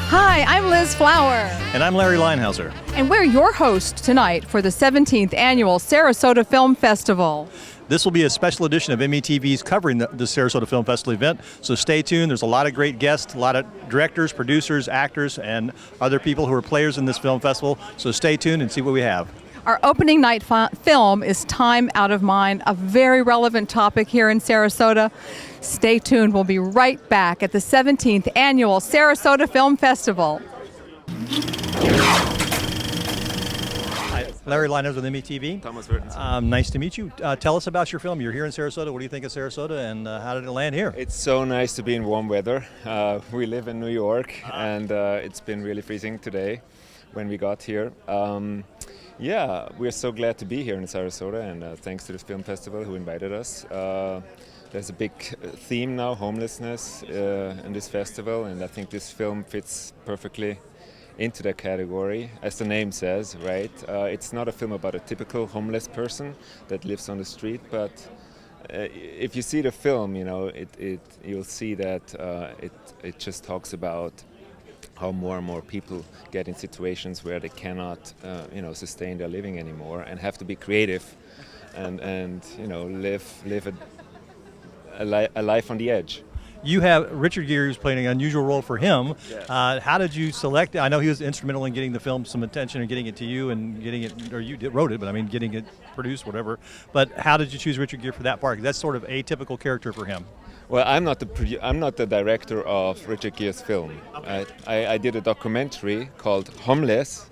Hi, I'm Liz Flower. And I'm Larry Linehouse. And we're your host tonight for the 17th Annual Sarasota Film Festival. This will be a special edition of METV's covering the Sarasota Film Festival event, so stay tuned. There's a lot of great guests, a lot of directors, producers, actors, and other people who are players in this film festival, so stay tuned and see what we have. Our opening night film is Time Out of Mind, a very relevant topic here in Sarasota. Stay tuned. We'll be right back at the 17th Annual Sarasota Film Festival. Hi, Larry Linehouse with METV. Thomas Wirtens. Nice to meet you. Tell us about your film. You're here in Sarasota. What do you think of Sarasota, and how did it land here? It's so nice to be in warm weather. We live in New York, and it's been really freezing today when we got here. Yeah, we're so glad to be here in Sarasota, and thanks to this film festival who invited us. There's a big theme now, homelessness, in this festival, and I think this film fits perfectly into that category, as the name says, right? It's not a film about a typical homeless person that lives on the street, but if you see the film, you know, you'll see that it just talks about how more and more people get in situations where they cannot, sustain their living anymore and have to be creative and live a life on the edge. You have Richard Gere, who's playing an unusual role for him. Yes. How did you select it? I know he was instrumental in getting the film some attention and getting it to you and getting it, or you wrote it, but I mean getting it produced, whatever. But how did you choose Richard Gere for that part? 'Cause that's sort of a typical character for him. Well, I'm not the director of Richard Gere's film. Okay. I did a documentary called Homeless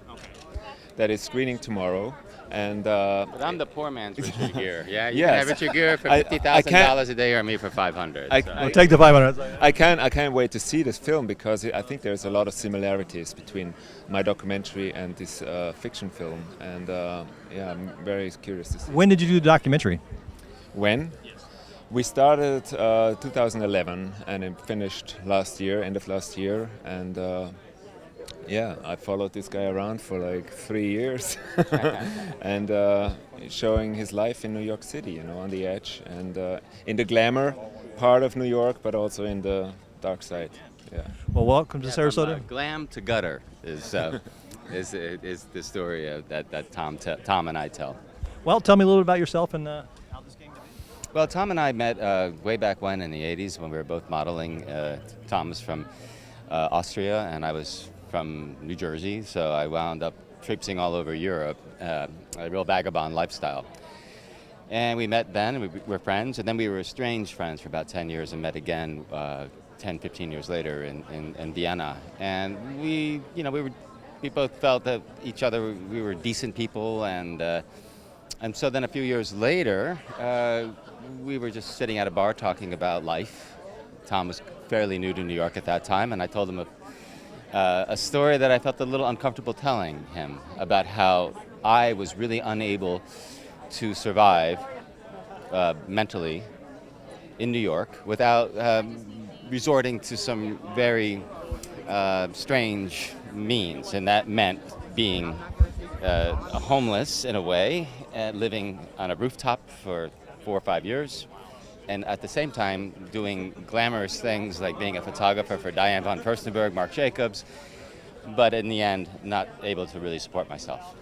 that is screening tomorrow. But I'm the poor man's Richard Gere. Yeah, you yes. can have Richard Gere for $50,000 a day, or me for $500. I'll take the 500. I can't wait to see this film because I think there's a lot of similarities between my documentary and this fiction film, and I'm very curious to see. When did you do the documentary? When? Yes. We started 2011 and it finished end of last year, and I followed this guy around for like 3 years and showing his life in New York City, on the edge and in the glamour part of New York, but also in the dark side. Yeah. Well, welcome to Sarasota. From, glam to gutter is the story that Tom and I tell. Well, tell me a little bit about yourself and how this came to be. Well, Tom and I met way back when in the 80s when we were both modeling. Tom was from Austria and I was from New Jersey, so I wound up traipsing all over Europe, a real vagabond lifestyle. And we met then, and we were friends, and then we were estranged friends for about 10 years and met again 10, 15 years later in Vienna. And we both felt that each other, we were decent people, and so then a few years later, we were just sitting at a bar talking about life. Tom was fairly new to New York at that time, and I told him a story that I felt a little uncomfortable telling him about how I was really unable to survive mentally in New York without resorting to some very strange means, and that meant being homeless in a way, living on a rooftop for 4 or 5 years, and at the same time doing glamorous things like being a photographer for Diane von Furstenberg, Marc Jacobs, but in the end not able to really support myself.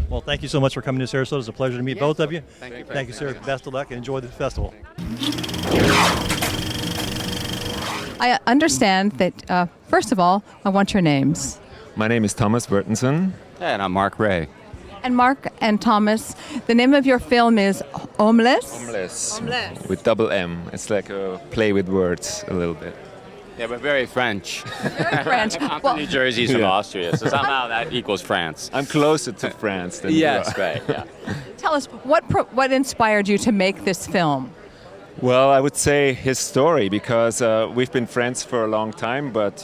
Well, thank you so much for coming to Sarasota. It's a pleasure to meet both of you. Thank you, sir. Best of luck and enjoy the festival. I understand that, first of all, I want your names. My name is Thomas Wirtens. And I'm Mark Ray. And Mark and Thomas, the name of your film is Homeless? Homeless. With double M. It's like a play with words a little bit. Yeah, we're very French. Very French. I'm from New Jersey, he's from Austria, so somehow that equals France. I'm closer to France than yes, you are. right, yeah. Tell us, what inspired you to make this film? Well, I would say his story, because we've been friends for a long time, but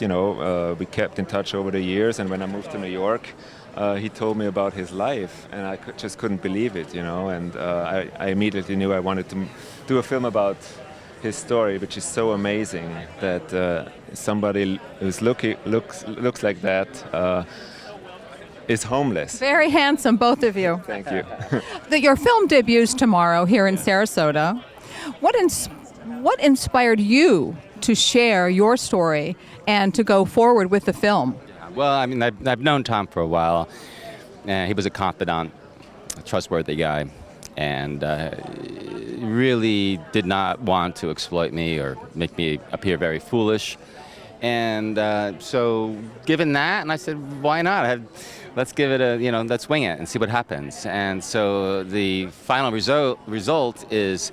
we kept in touch over the years, and when I moved to New York, he told me about his life, and I just couldn't believe it, and I immediately knew I wanted to do a film about his story, which is so amazing that somebody who's looks like that is homeless. Very handsome, both of you. Thank you. Your film debuts tomorrow here in Sarasota. What inspired you to share your story and to go forward with the film? Well, I mean, I've known Tom for a while. He was a confidant, a trustworthy guy, and really did not want to exploit me or make me appear very foolish. And so given that, and I said, why not? Let's give it let's wing it and see what happens. And so the final result is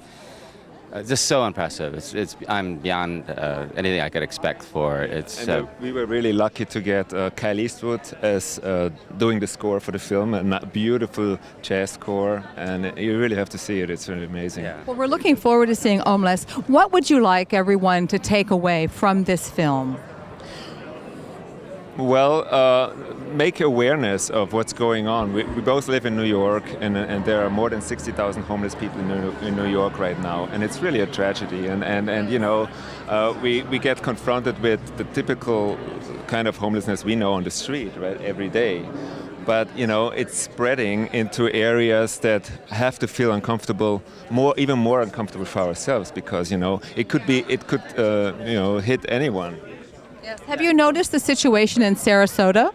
just so impressive. I'm beyond anything I could expect for it. We were really lucky to get Kyle Eastwood as doing the score for the film, a beautiful jazz score, and you really have to see it. It's really amazing. Yeah. Well, we're looking forward to seeing Homeless. What would you like everyone to take away from this film? Well, make awareness of what's going on. We both live in New York, and there are more than 60,000 homeless people in New York right now, and it's really a tragedy. We get confronted with the typical kind of homelessness we know on the street, right, every day. But it's spreading into areas that have to feel uncomfortable, even more uncomfortable for ourselves, because it could hit anyone. Yes. Have you noticed the situation in Sarasota?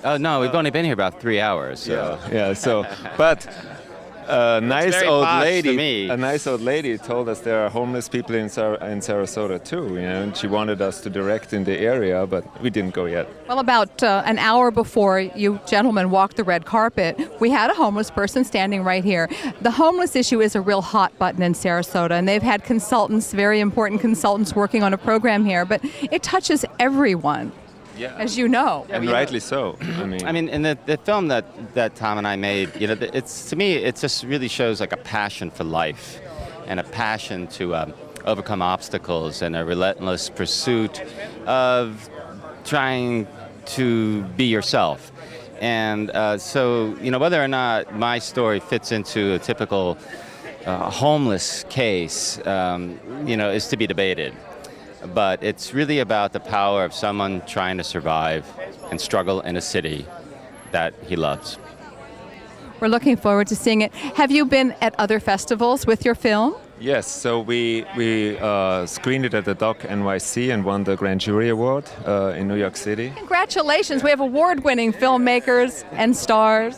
Oh no, we've only been here about 3 hours. So. Yeah. So, but a nice old lady told us there are homeless people in Sarasota too. And she wanted us to direct in the area, but we didn't go yet. Well, about an hour before you gentlemen walked the red carpet, we had a homeless person standing right here. The homeless issue is a real hot button in Sarasota, and they've had consultants, very important consultants, working on a program here, but it touches everyone. Yeah. As you know. And rightly so. I mean, in the film that Tom and I made, to me, it just really shows like a passion for life and a passion to overcome obstacles and a relentless pursuit of trying to be yourself. And so, whether or not my story fits into a typical homeless case, is to be debated. But it's really about the power of someone trying to survive and struggle in a city that he loves. We're looking forward to seeing it. Have you been at other festivals with your film? Yes, so we screened it at the Doc NYC and won the Grand Jury Award in New York City. Congratulations, we have award-winning filmmakers and stars.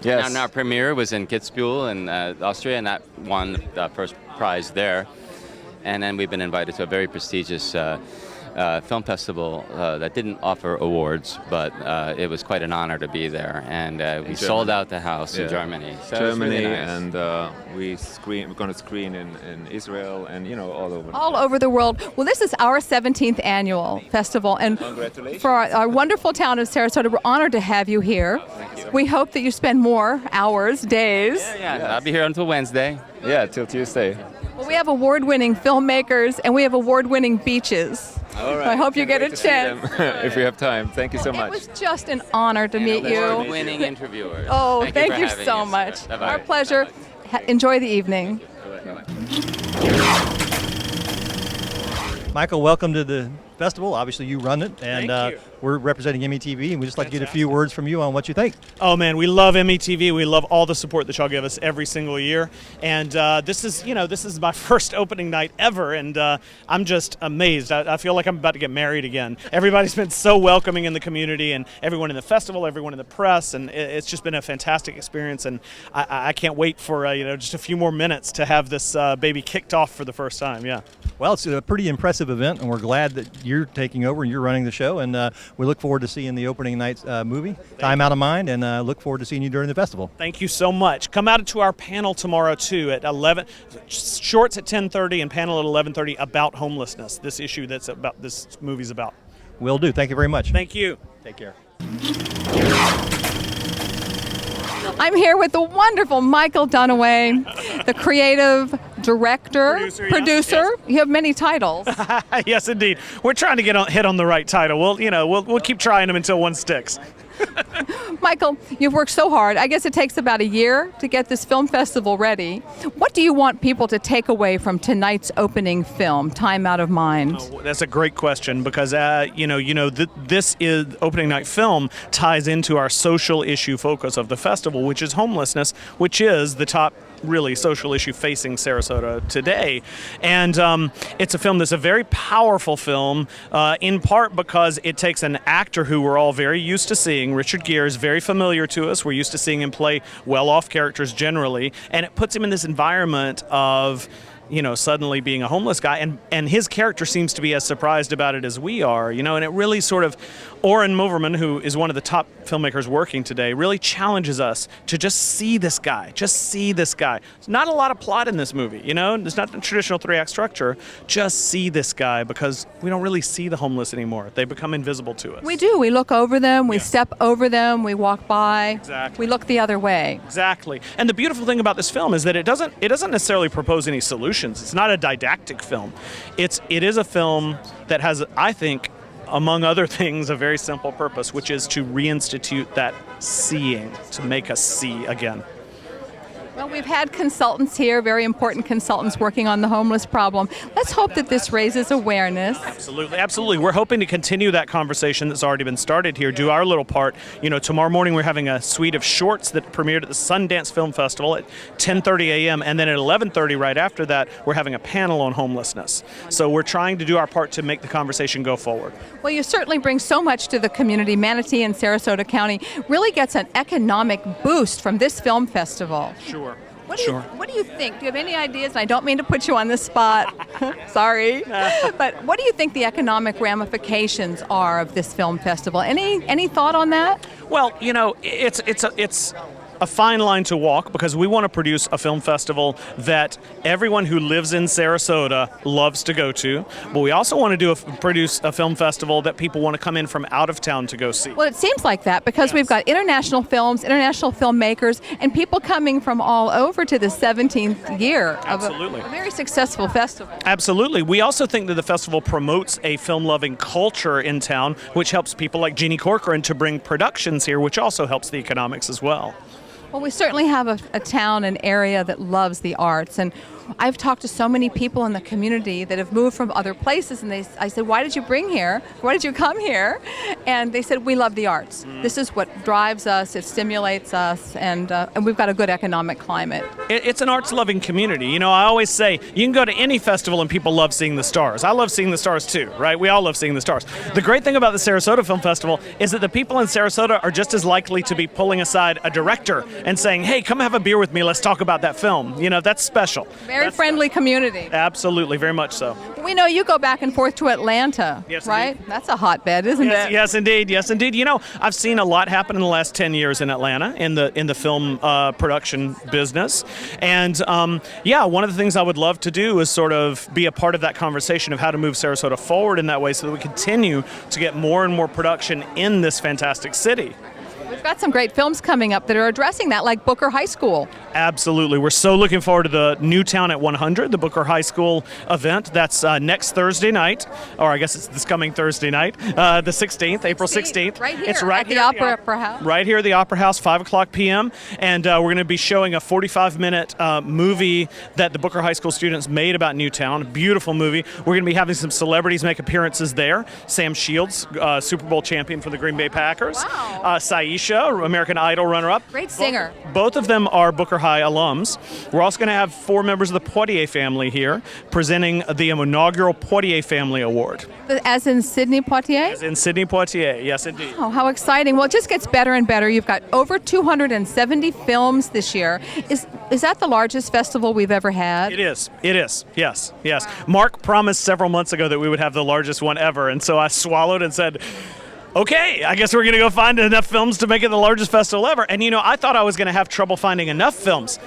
Yes. And our premiere was in Kitzbühel in Austria, and that won the first prize there. And then we've been invited to a very prestigious film festival that didn't offer awards, but it was quite an honor to be there. And we sold out the house in Germany. So Germany, really nice. And we're going to screen in Israel and all over. All over the world. Well, this is our 17th annual festival, and congratulations. For our wonderful town of Sarasota, we're honored to have you here. Thank you. We hope that you spend more hours, days. Yeah. I'll be here until Wednesday. Yeah, till Tuesday. Well, we have award-winning filmmakers, and we have award-winning beaches. All right. So I hope you get a chance. If we have time. Thank you so much. It was just an honor to meet you. Award-winning interviewer. Oh, thank you for so having much. us. Bye-bye. Our pleasure. Enjoy the evening. Michael, welcome to the festival. Obviously, you run it, and we're representing METV, and we'd just like to get a few words from you on what you think. Oh man, we love METV. We love all the support that y'all give us every single year. And this is my first opening night ever, and I'm just amazed. I feel like I'm about to get married again. Everybody's been so welcoming in the community, and everyone in the festival, everyone in the press, and it's just been a fantastic experience. And I can't wait for just a few more minutes to have this baby kicked off for the first time. Yeah. Well, it's a pretty impressive event, and we're glad that you're taking over and you're running the show, and we look forward to seeing the opening night's movie, Time Out of Mind, and look forward to seeing you during the festival. Thank you so much. Come out to our panel tomorrow, too, at 11, shorts at 10:30 and panel at 11:30 about homelessness, this issue this movie's about. Will do. Thank you very much. Thank you. Take care. I'm here with the wonderful Michael Dunaway, the creative director, producer. Yes. You have many titles. Yes, indeed. We're trying to hit on the right title. We'll keep trying them until one sticks. Michael, you've worked so hard. I guess it takes about a year to get this film festival ready. What do you want people to take away from tonight's opening film, Time Out of Mind? Oh, that's a great question because, this is opening night film ties into our social issue focus of the festival, which is homelessness, which is the top really social issue facing Sarasota today. And it's a film that's a very powerful film, in part because it takes an actor who we're all very used to seeing. Richard Gere is very familiar to us. We're used to seeing him play well-off characters generally, and it puts him in this environment of suddenly being a homeless guy, and his character seems to be as surprised about it as we are, and it really sort of, Oren Moverman, who is one of the top filmmakers working today, really challenges us to just see this guy. There's not a lot of plot in this movie, there's not the traditional 3-act structure. Just see this guy, because we don't really see the homeless anymore. They become invisible to us. We do. We look over them, we step over them, we walk by. Exactly. We look the other way. Exactly. And the beautiful thing about this film is that it doesn't necessarily propose any solutions. It's not a didactic film. It is a film that has, I think, among other things, a very simple purpose, which is to reinstitute that seeing, to make us see again. Well, we've had consultants here, very important consultants working on the homeless problem. Let's hope that this raises awareness. Absolutely. We're hoping to continue that conversation that's already been started here, do our little part. Tomorrow morning we're having a suite of shorts that premiered at the Sundance Film Festival at 10:30 a.m. and then at 11:30 right after that we're having a panel on homelessness. So we're trying to do our part to make the conversation go forward. Well, you certainly bring so much to the community. Manatee and Sarasota County really gets an economic boost from this film festival. Sure. What do you think? Do you have any ideas? And I don't mean to put you on the spot. Sorry. But what do you think the economic ramifications are of this film festival? Any thought on that? Well, it's a fine line to walk, because we want to produce a film festival that everyone who lives in Sarasota loves to go to, but we also want to produce a film festival that people want to come in from out of town to go see. Well, it seems like that, because we've got international films, international filmmakers, and people coming from all over to the 17th year of a very successful festival. Absolutely. We also think that the festival promotes a film-loving culture in town, which helps people like Jeannie Corcoran to bring productions here, which also helps the economics as well. Well, we certainly have a town, an area that loves the arts, and I've talked to so many people in the community that have moved from other places, and I said, why did you come here? And they said, we love the arts. This is what drives us, it stimulates us, and we've got a good economic climate. It's an arts-loving community. I always say, you can go to any festival and people love seeing the stars. I love seeing the stars too, right? We all love seeing the stars. The great thing about the Sarasota Film Festival is that the people in Sarasota are just as likely to be pulling aside a director and saying, hey, come have a beer with me, let's talk about that film. That's special. Very friendly community. Absolutely, very much so. We know you go back and forth to Atlanta, yes, right? Indeed. That's a hotbed, isn't it? Yes, indeed. Yes, indeed. I've seen a lot happen in the last 10 years in Atlanta in the film production business. And one of the things I would love to do is sort of be a part of that conversation of how to move Sarasota forward in that way, so that we continue to get more and more production in this fantastic city. We've got some great films coming up that are addressing that, like Booker High School. Absolutely. We're so looking forward to the Newtown at 100, the Booker High School event. That's next Thursday night, or I guess it's this coming Thursday night, the 16th, April 16th. Right here, it's right at here the Opera House. Right here at the Opera House, 5 o'clock p.m. And we're going to be showing a 45-minute movie that the Booker High School students made about Newtown. A beautiful movie. We're going to be having some celebrities make appearances there. Sam Shields, Super Bowl champion for the Green Bay Packers. Wow. Saisha, American Idol runner-up. Great singer. Both of them are Booker High alums. We're also going to have 4 members of the Poitier family here presenting the inaugural Poitier Family Award. As in Sidney Poitier? As in Sidney Poitier, yes indeed. Oh, how exciting. Well, it just gets better and better. You've got over 270 films this year. Is that the largest festival we've ever had? It is. Yes. Wow. Mark promised several months ago that we would have the largest one ever, and so I swallowed and said, okay, I guess we're going to go find enough films to make it the largest festival ever. And I thought I was going to have trouble finding enough films.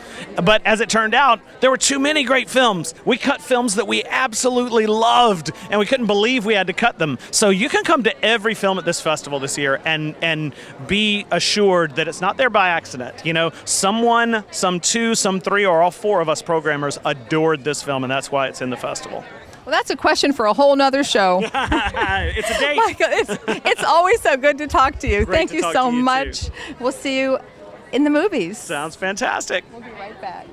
But as it turned out, there were too many great films. We cut films that we absolutely loved, and we couldn't believe we had to cut them. So you can come to every film at this festival this year and be assured that it's not there by accident. Someone, some 2, some 3, or all 4 of us programmers adored this film, and that's why it's in the festival. Well, that's a question for a whole nother show. It's a date. Michael, it's always so good to talk to you. Great Thank to you talk so to you, much. too. We'll see you in the movies. Sounds fantastic. We'll be right back.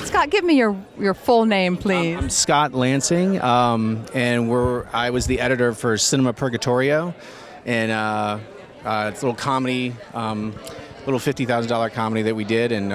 Scott, give me your full name, please. I'm Scott Lansing, and I was the editor for Cinema Purgatorio, and it's a little comedy little $50,000 comedy that we did, and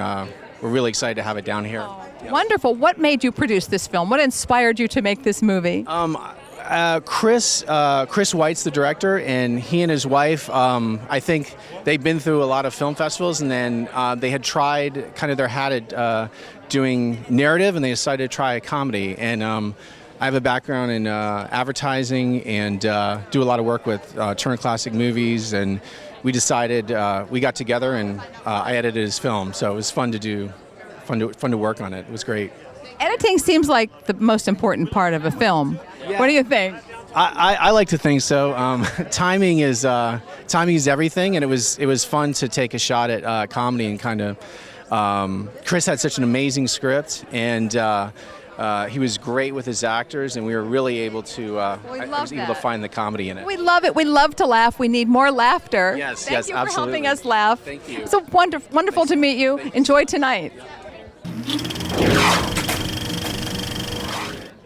we're really excited to have it down here. Wonderful. What made you produce this film? What inspired you to make this movie? Chris White's the director, and he and his wife, I think they've been through a lot of film festivals, and then they had tried kind of their hat at doing narrative, and they decided to try a comedy. And I have a background in advertising and do a lot of work with Turner Classic Movies, and we decided we got together and I edited his film, so it was fun to work on it. It was great. Editing seems like the most important part of a film. Yeah. What do you think? I like to think so. Timing is everything, and it was fun to take a shot at comedy and kind of. Chris had such an amazing script, and he was great with his actors, and we were really able to. I was able to find the comedy in it. We love it. We love to laugh. We need more laughter. Yes, Thank yes, you absolutely. for helping us laugh. Thank you. So wonderful to meet you. Enjoy tonight.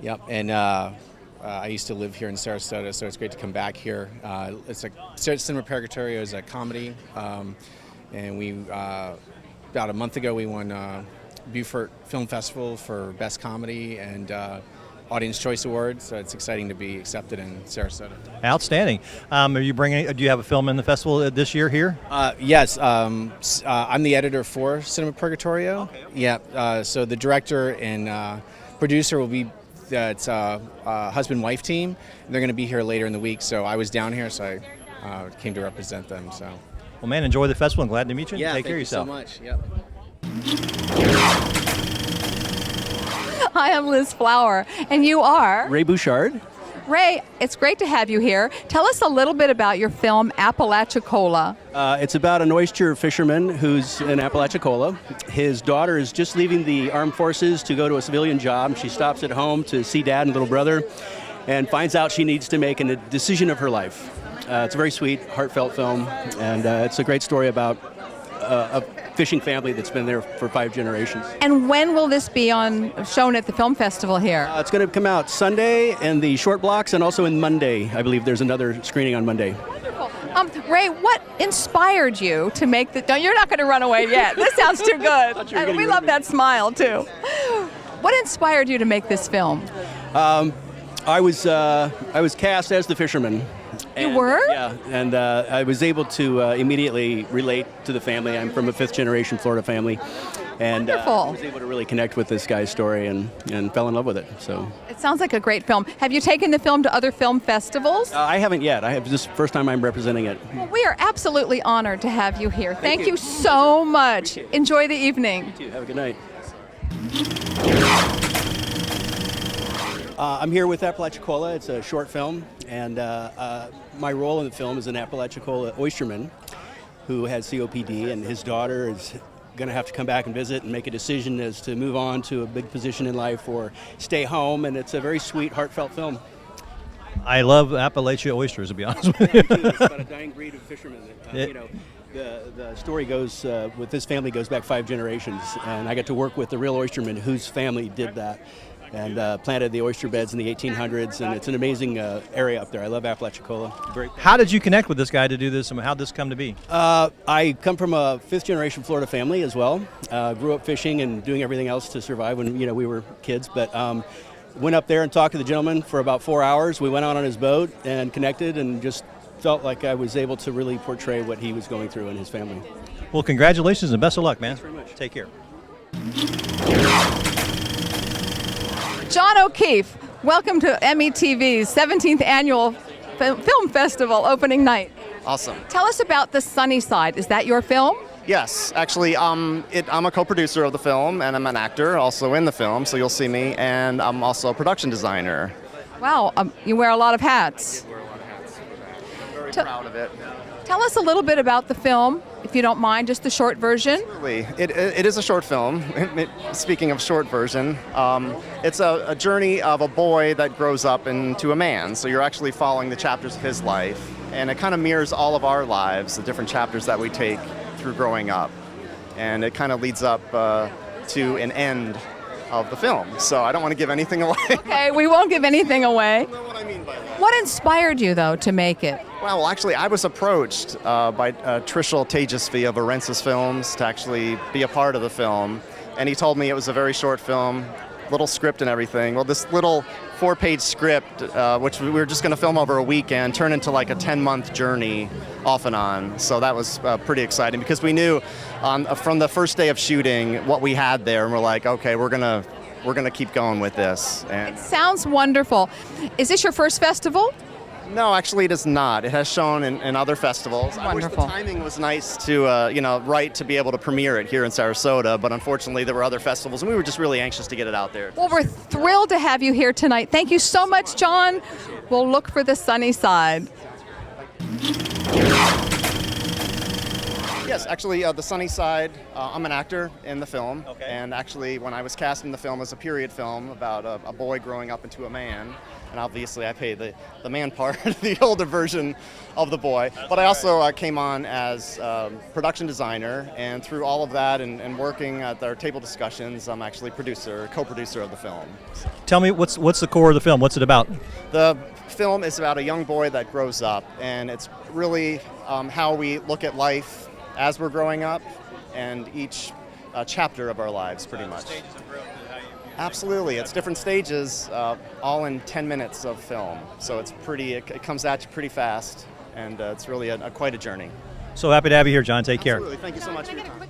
Yep, and I used to live here in Sarasota, so it's great to come back here. It's like Cinema Purgatorio is a comedy, and we about a month ago we won Beaufort Film Festival for Best Comedy and Audience Choice Award, so it's exciting to be accepted in Sarasota. Outstanding. Are you bringing? Do you have a film in the festival this year here? Yes, I'm the editor for Cinema Purgatorio. Okay. Yeah, so the director and producer will be. It's a husband-wife team. They're going to be here later in the week, so I was down here, so I came to represent them. So, Well, man, enjoy the festival and glad to meet you. yeah, Take care of thank you yourself. so much. Yep. Hi, I'm Liz Flower, and you are? Ray Bouchard. Ray, it's great to have you here. Tell us a little bit about your film, Apalachicola. It's about an oyster fisherman who's in Apalachicola. His daughter is just leaving the armed forces to go to a civilian job. She stops at home to see dad and little brother and finds out she needs to make a decision of her life. It's a very sweet, heartfelt film, and it's a great story about a fishing family that's been there for 5 generations. And when will this be shown at the film festival here? It's going to come out Sunday in the short blocks and also in Monday. I believe there's another screening on Monday. Wonderful. Ray, what inspired you to make the? You're not going to run away yet. This sounds too good. And we love that smile too. What inspired you to make this film? I was cast as the fisherman. You were? Yeah, and I was able to immediately relate to the family. I'm from a 5th-generation Florida family, and I Wonderful. was able to really connect with this guy's story and fell in love with it. So It sounds like a great film. Have you taken the film to other film festivals? I haven't yet. I have this first time I'm representing it. Well, we are absolutely honored to have you here. Thank you so much. Enjoy the evening. Have a good night. I'm here with Apalachicola. It's a short film, and my role in the film is an Apalachicola oysterman who has COPD, and his daughter is going to have to come back and visit and make a decision as to move on to a big position in life or stay home, and it's a very sweet, heartfelt film. I love Appalachia oysters, to be honest with you. It's about a dying breed of fishermen. The story goes with this family goes back 5 generations, and I got to work with the real oysterman whose family did that and planted the oyster beds in the 1800s, and it's an amazing area up there. I love Apalachicola. Very. How did you connect with this guy to do this, and how did this come to be? I come from a 5th-generation Florida family as well. Grew up fishing and doing everything else to survive when we were kids, but went up there and talked to the gentleman for about 4 hours. We went out on his boat and connected and just felt like I was able to really portray what he was going through and his family. Well, congratulations and best of luck, man. Thanks very much. Take care. John O'Keefe, welcome to METV's 17th Annual Film Festival opening night. Awesome. Tell us about The Sunny Side. Is that your film? Yes, actually, I'm a co-producer of the film, and I'm an actor also in the film, so you'll see me, and I'm also a production designer. Wow, you wear a lot of hats. I'm very proud of it. Tell us a little bit about the film, if you don't mind, just the short version. It is a short film. Speaking of short version, it's a journey of a boy that grows up into a man. So you're actually following the chapters of his life, and it kind of mirrors all of our lives, the different chapters that we take through growing up. And it kind of leads up to an end of the film. So I don't want to give anything away. Okay, we won't give anything away. I don't know what I mean by that. What inspired you, though, to make it? Well, actually, I was approached by Trishul Tejasvi of Arensis Films to actually be a part of the film, and he told me it was a very short film, little script and everything. Well, this little 4-page script, which we were just going to film over a weekend, turned into like a 10-month journey off and on. So that was pretty exciting because we knew from the first day of shooting what we had there, and we're like, okay, we're gonna keep going with this. And It sounds wonderful. Is this your first festival? no, actually, it is not. It has shown in other festivals. I wish the Wonderful. timing was nice to, right to be able to premiere it here in Sarasota, but unfortunately there were other festivals, and we were just really anxious to get it out there. Well, we're thrilled to have you here tonight. Thank you so much, John. We'll look for the sunny side. Yes, actually, The Sunny Side, I'm an actor in the film, Okay. and actually when I was cast in the film as a period film about a boy growing up into a man, and obviously I played the man part, the older version of the boy, but I also came on as production designer, and through all of that and working at our table discussions, I'm actually co-producer of the film. Tell me, what's the core of the film? What's it about? The film is about a young boy that grows up, and it's really how we look at life as we're growing up, and each chapter of our lives, pretty much. Absolutely, it's different stages, all in 10 minutes of film. So it's it comes at you pretty fast, and it's really quite a journey. So happy to have you here, John. Take care. Absolutely, thank you so much for your time.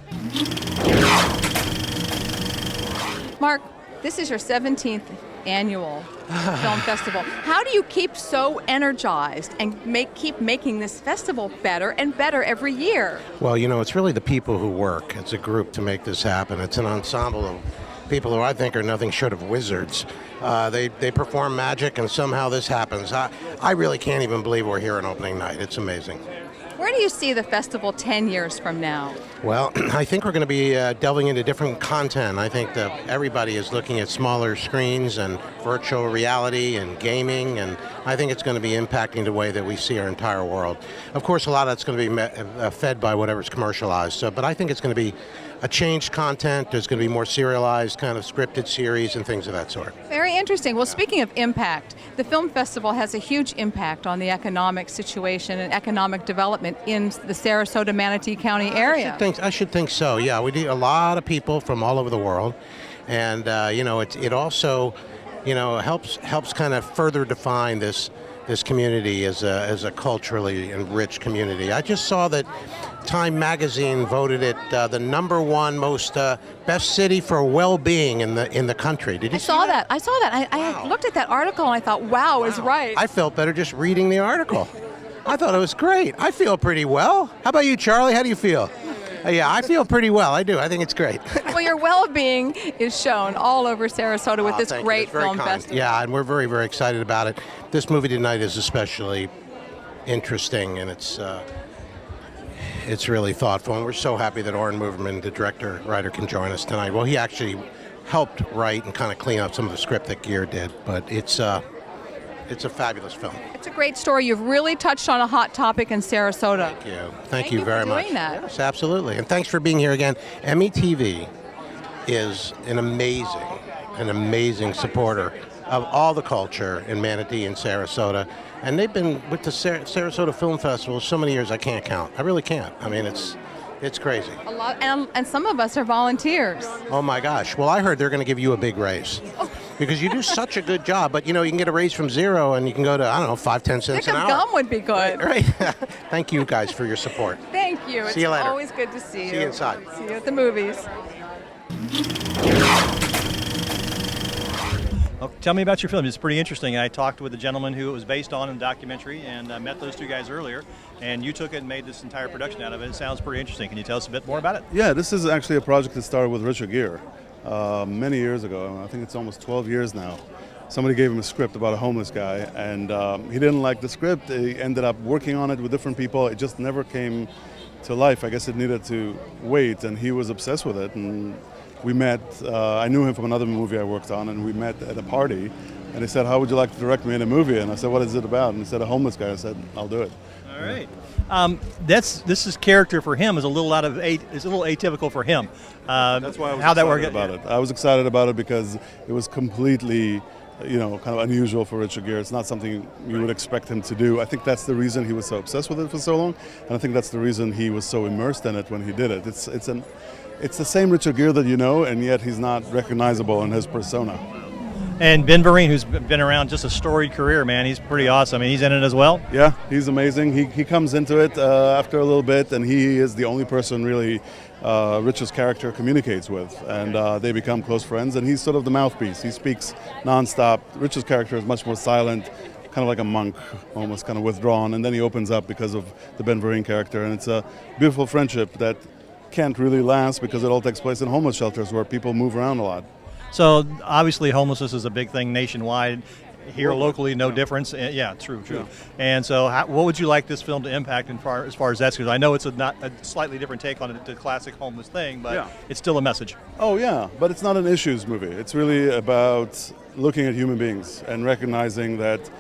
Mark, this is your 17th annual film festival. How do you keep so energized and keep making this festival better and better every year? Well, it's really the people who work as a group to make this happen. It's an ensemble of people who I think are nothing short of wizards. They perform magic, and somehow this happens. I really can't even believe we're here on opening night. It's amazing. Where do you see the festival 10 years from now? Well, I think we're going to be delving into different content. I think that everybody is looking at smaller screens and virtual reality and gaming, and I think it's going to be impacting the way that we see our entire world. Of course, a lot of that's going to be fed by whatever's commercialized, but I think it's going to be a changed content. There's going to be more serialized kind of scripted series and things of that sort. Very interesting. Well, speaking of impact, the film festival has a huge impact on the economic situation and economic development in the Sarasota, Manatee County area. I should think so. Yeah, we do a lot of people from all over the world, and it also helps kind of further define this community as a culturally enriched community. I just saw that Time Magazine voted it the #1 most best city for well-being in the country. Did you see that? I saw that. I looked at that article and I thought, wow, is right. I felt better just reading the article. I thought it was great. I feel pretty well. How about you, Charlie? How do you feel? Yeah, I feel pretty well. I do. I think it's great. Well, your well-being is shown all over Sarasota with this Thank you. great That's very film kind. festival. Yeah, and we're very, very excited about it. This movie tonight is especially interesting, and it's really thoughtful. And we're so happy that Oren Moverman, the writer, can join us tonight. Well, he actually helped write and kind of clean up some of the script that Gear did, but it's a fabulous film. It's a great story. You've really touched on a hot topic in Sarasota. Thank you. Thank Thank you you very for much. doing that. Yes, absolutely. And thanks for being here again. METV is an amazing supporter of all the culture in Manatee and Sarasota. And they've been with the Sarasota Film Festival so many years I can't count. I really can't. I mean, it's crazy. A lot, and some of us are volunteers. Oh my gosh. Well, I heard they're going to give you a big raise. Because you do such a good job, but you can get a raise from 0 and you can go to, 5, 10 cents Stick an of hour. gum would be good. Right. Thank you guys for your support. Thank you. See you later. It's always good to see you. See you inside. See you at the movies. Well, tell me about your film. It's pretty interesting. I talked with the gentleman who it was based on in the documentary, and I met those two guys earlier, and you took it and made this entire production out of it. It sounds pretty interesting. Can you tell us a bit more about it? Yeah, this is actually a project that started with Richard Gere many years ago. I think it's almost 12 years now. Somebody gave him a script about a homeless guy, and he didn't like the script. He ended up working on it with different people. It just never came to life. I guess it needed to wait, and he was obsessed with it. And we met, I knew him from another movie I worked on, and we met at a party. And he said, "How would you like to direct me in a movie?" And I said, "What is it about?" And he said, "A homeless guy." I said, "I'll do it." All right. This is character for him is a little atypical for him. That's why I was how that excited worked about it. I was excited about it because it was completely kind of unusual for Richard Gere. It's not something you would expect him to do. I think that's the reason he was so obsessed with it for so long, and I think that's the reason he was so immersed in it when he did it. It's the same Richard Gere that you know, and yet he's not recognizable in his persona. And Ben Vereen, who's been around just a storied career, man, he's pretty awesome. I mean, he's in it as well. Yeah, he's amazing. He comes into it after a little bit, and he is the only person really Richard's character communicates with, and they become close friends, and he's sort of the mouthpiece. He speaks nonstop. Richard's character is much more silent, kind of like a monk, almost kind of withdrawn, and then he opens up because of the Ben Vereen character, and it's a beautiful friendship that can't really last because it all takes place in homeless shelters where people move around a lot. So obviously homelessness is a big thing nationwide. Here locally, no difference. Yeah, true. Yeah. And so what would you like this film to impact as far as that's concerned? I know it's a slightly different take on the classic homeless thing, but it's still a message. Oh yeah, but it's not an issues movie. It's really about looking at human beings and recognizing that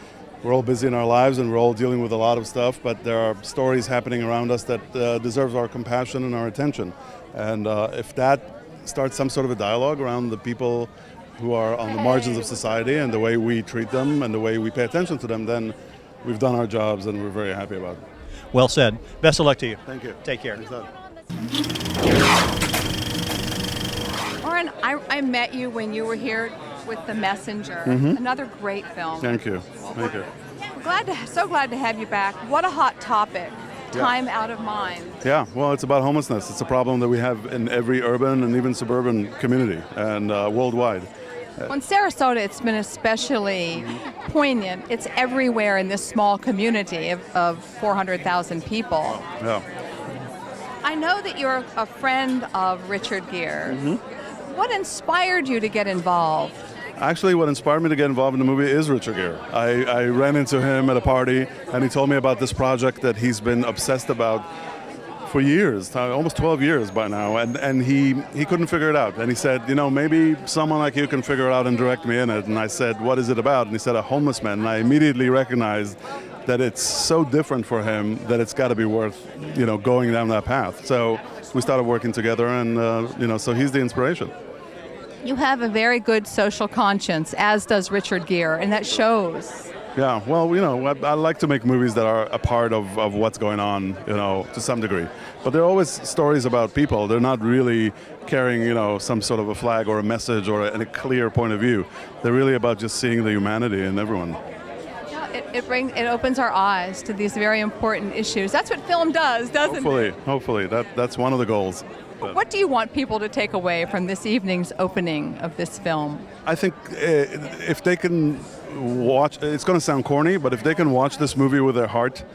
we're all busy in our lives and we're all dealing with a lot of stuff, but there are stories happening around us that deserve our compassion and our attention. And if that starts some sort of a dialogue around the people who are on the margins of society and the way we treat them and the way we pay attention to them, then we've done our jobs and we're very happy about it. Well said. Best of luck to you. Thank you. Take care. Oren, I met you when you were here with The Messenger. Another great film. Thank you. Thank you. So glad to have you back. What a hot topic. Time out of mind. Yeah, well, it's about homelessness. It's a problem that we have in every urban and even suburban community and worldwide. Well, in Sarasota, it's been especially poignant. It's everywhere in this small community of 400,000 people. Yeah. I know that you're a friend of Richard Gere. What inspired you to get involved? Actually, what inspired me to get involved in the movie is Richard Gere. I ran into him at a party, and he told me about this project that he's been obsessed about for years, almost 12 years by now, and he couldn't figure it out. And he said, maybe someone like you can figure it out and direct me in it. And I said, what is it about? And he said, a homeless man. And I immediately recognized that it's so different for him that it's got to be worth, going down that path. So we started working together, and, so he's the inspiration. You have a very good social conscience, as does Richard Gere, and that shows. Yeah, well, I like to make movies that are a part of what's going on, to some degree. But they're always stories about people. They're not really carrying, some sort of a flag or a message or a clear point of view. They're really about just seeing the humanity in everyone. It opens our eyes to these very important issues. That's what film does, doesn't it? Hopefully. That's one of the goals. What do you want people to take away from this evening's opening of this film? I think if they can watch, it's going to sound corny, but if they can watch this movie with their heart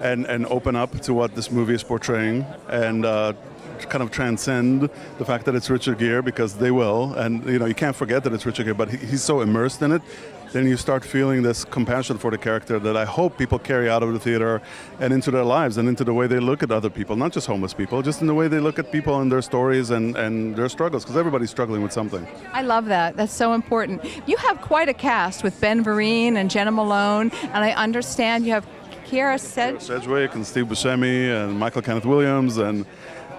and open up to what this movie is portraying and kind of transcend the fact that it's Richard Gere, because they will, and you can't forget that it's Richard Gere, but he's so immersed in it, then you start feeling this compassion for the character that I hope people carry out of the theater and into their lives and into the way they look at other people, not just homeless people, just in the way they look at people and their stories and their struggles, because everybody's struggling with something. I love that. That's so important. You have quite a cast with Ben Vereen and Jenna Malone, and I understand you have Kiera Sedgwick and Steve Buscemi and Michael Kenneth Williams, and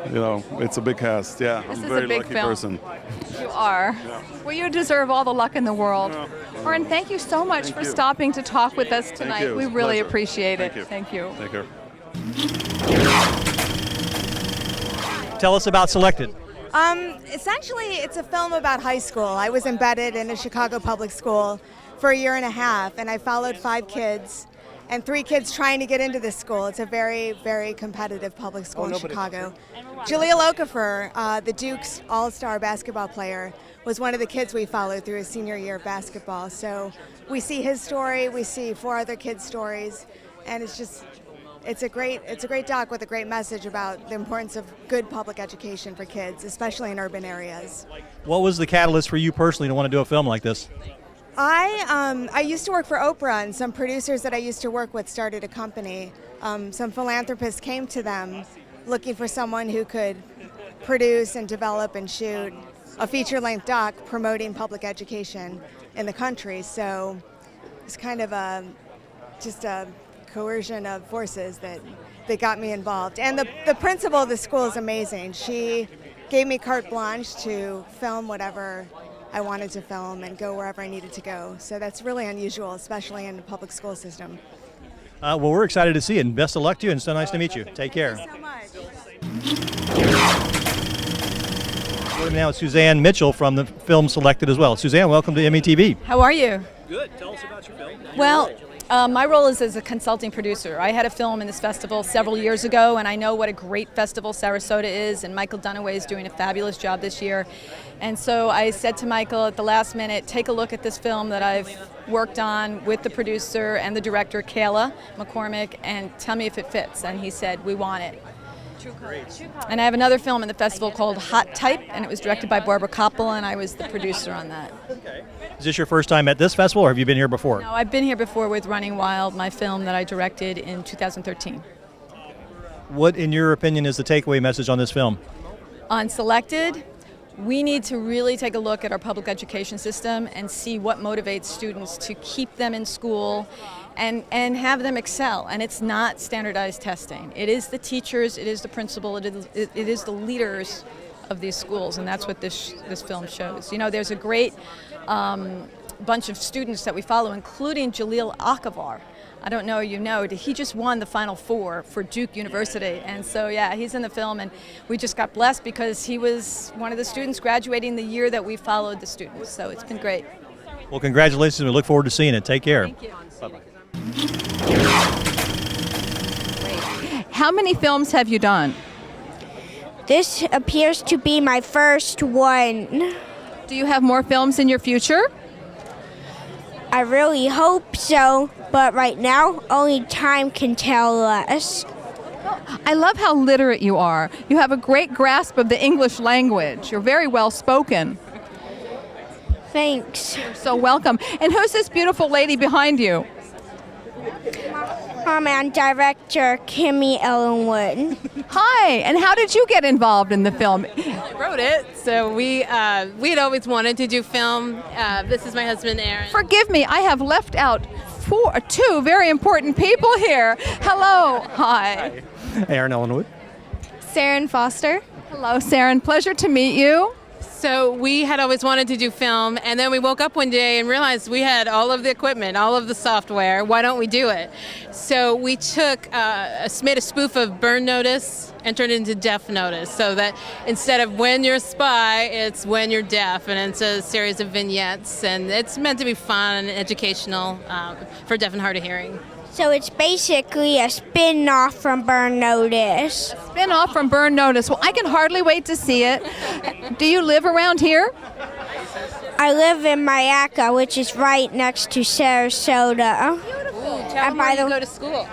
it's a big cast. Yeah, I'm a very lucky person. You are. Yeah. Well, you deserve all the luck in the world. Oren, thank you so much for stopping to talk with us tonight. We really appreciate it. Thank you. Take care. Tell us about Selected. Essentially, it's a film about high school. I was embedded in a Chicago public school for a year and a half, and I followed 5 kids and 3 kids trying to get into this school. It's a very, very competitive public school in Chicago. Jaleel Okafor, the Duke's all-star basketball player, was one of the kids we followed through his senior year of basketball. So we see his story, we see 4 other kids' stories, and it's a great doc with a great message about the importance of good public education for kids, especially in urban areas. What was the catalyst for you personally to want to do a film like this? I used to work for Oprah, and some producers that I used to work with started a company. Some philanthropists came to them looking for someone who could produce and develop and shoot a feature-length doc promoting public education in the country. So it's kind of just a coercion of forces that got me involved. And the principal of the school is amazing. She gave me carte blanche to film whatever I wanted to film and go wherever I needed to go. So that's really unusual, especially in the public school system. Well, we're excited to see it, and best of luck to you, and so nice to meet you. Take care. Thank you so much. Joining me now is Suzanne Mitchell from the film Selected as well. Suzanne, welcome to METV. How are you? Good. Tell us about your film. Well, my role is as a consulting producer. I had a film in this festival several years ago, and I know what a great festival Sarasota is, and Michael Dunaway is doing a fabulous job this year. And so I said to Michael at the last minute, take a look at this film that I've worked on with the producer and the director, Kayla McCormick, and tell me if it fits. And he said, we want it. And I have another film in the festival called Hot Type, and it was directed by Barbara Koppel, and I was the producer on that. Okay. Is this your first time at this festival, or have you been here before? No, I've been here before with Running Wild, my film that I directed in 2013. What, in your opinion, is the takeaway message on this film? On Selected, we need to really take a look at our public education system and see what motivates students to keep them in school and have them excel. And it's not standardized testing. It is the teachers, it is the principal, it is the leaders of these schools, and that's what this film shows. You know, there's a great bunch of students that we follow, including Jalil Akavar. I don't know, you know, he just won the Final Four for Duke University, and so yeah, he's in the film, and we just got blessed because he was one of the students graduating the year that we followed the students, so it's been great. Well, congratulations, we look forward to seeing it. Take care. Thank you. Bye-bye. How many films have you done? This appears to be my first one. Do you have more films in your future? I really hope so, but right now, only time can tell us. I love how literate you are. You have a great grasp of the English language. You're very well spoken. Thanks. You're so welcome. And who's this beautiful lady behind you? And director Kimmy Ellenwood. Hi, and how did you get involved in the film? I wrote it, so we had always wanted to do film. This is my husband, Aaron. Forgive me, I have left out two very important people here. Hello. Hi. Aaron Ellenwood. Saren Foster. Hello, Saren. Pleasure to meet you. So we had always wanted to do film, and then we woke up one day and realized we had all of the equipment, all of the software. Why don't we do it? So we made a spoof of Burn Notice and turned it into Deaf Notice, so that instead of When You're a Spy, it's When You're Deaf, and it's a series of vignettes, and it's meant to be fun and educational for deaf and hard of hearing. So it's basically a spin-off from Burn Notice. Spin-off from Burn Notice. Well, I can hardly wait to see it. Do you live around here? I live in Mayaca, which is right next to Sarasota. Beautiful. Tell me where you go to school.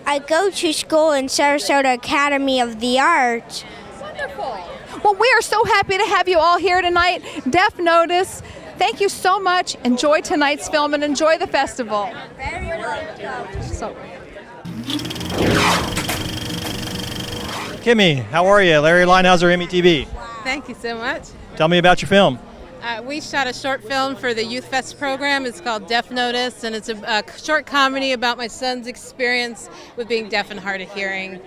I go to school in Sarasota Academy of the Arts. Wonderful. Well, we are so happy to have you all here tonight. Deaf Notice. Thank you so much. Enjoy tonight's film and enjoy the festival. Very welcome. Kimmy, how are you? Larry Linehauser, METV. Thank you so much. Tell me about your film. We shot a short film for the Youth Fest program. It's called Deaf Notice, and it's a short comedy about my son's experience with being deaf and hard of hearing.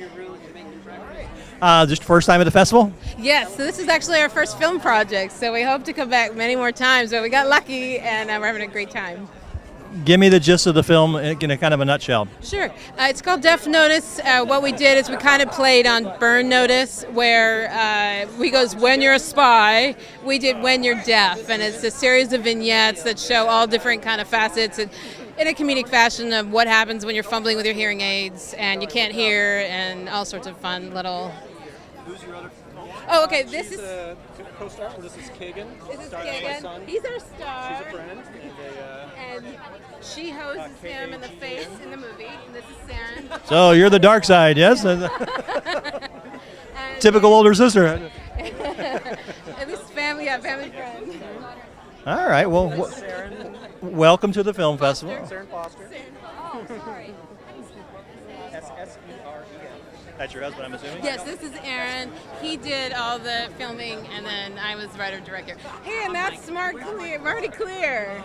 Just first time at the festival? Yes, so this is actually our first film project, so we hope to come back many more times, but we got lucky, and we're having a great time. Give me the gist of the film in a kind of a nutshell. Sure. It's called Deaf Notice. What we did is we kind of played on Burn Notice, where we goes When You're a Spy. We did When You're Deaf, and it's a series of vignettes that show all different kind of facets in a comedic fashion of what happens when you're fumbling with your hearing aids and you can't hear, and all sorts of fun little... Who's your other? Oh, okay. This is co-star. This is Kagan. This is Kagan. He's our star. She's a friend. And she hoses him in the face in the movie. And this is Saren. So you're the dark side, yes? Typical older sister. At least family friend. All right. Well, welcome to the film festival. Saren Foster. Oh, sorry. That's your husband, I'm assuming? Yes, this is Aaron. He did all the filming, and then I was writer-director. Hey, and that's Smart Clear, Marty Clear.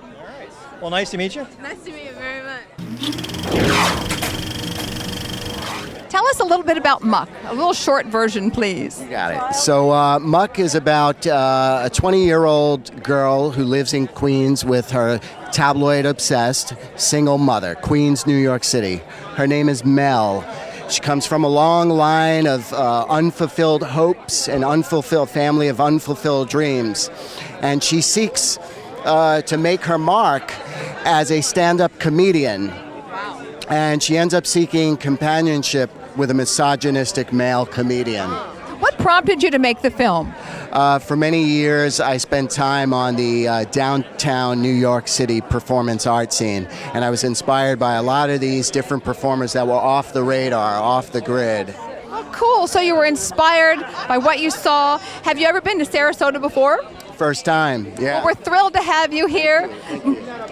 All right. Well, nice to meet you. Nice to meet you very much. Tell us a little bit about Muck, a little short version, please. Got it. So Muck is about a 20-year-old girl who lives in Queens with her tabloid-obsessed single mother, Queens, New York City. Her name is Mel. She comes from a long line of unfulfilled hopes and unfulfilled family of unfulfilled dreams. And she seeks to make her mark as a stand-up comedian. And she ends up seeking companionship with a misogynistic male comedian. What prompted you to make the film? For many years, I spent time on the downtown New York City performance art scene, and I was inspired by a lot of these different performers that were off the radar, off the grid. Oh, cool. So you were inspired by what you saw. Have you ever been to Sarasota before? First time, yeah. Well, we're thrilled to have you here.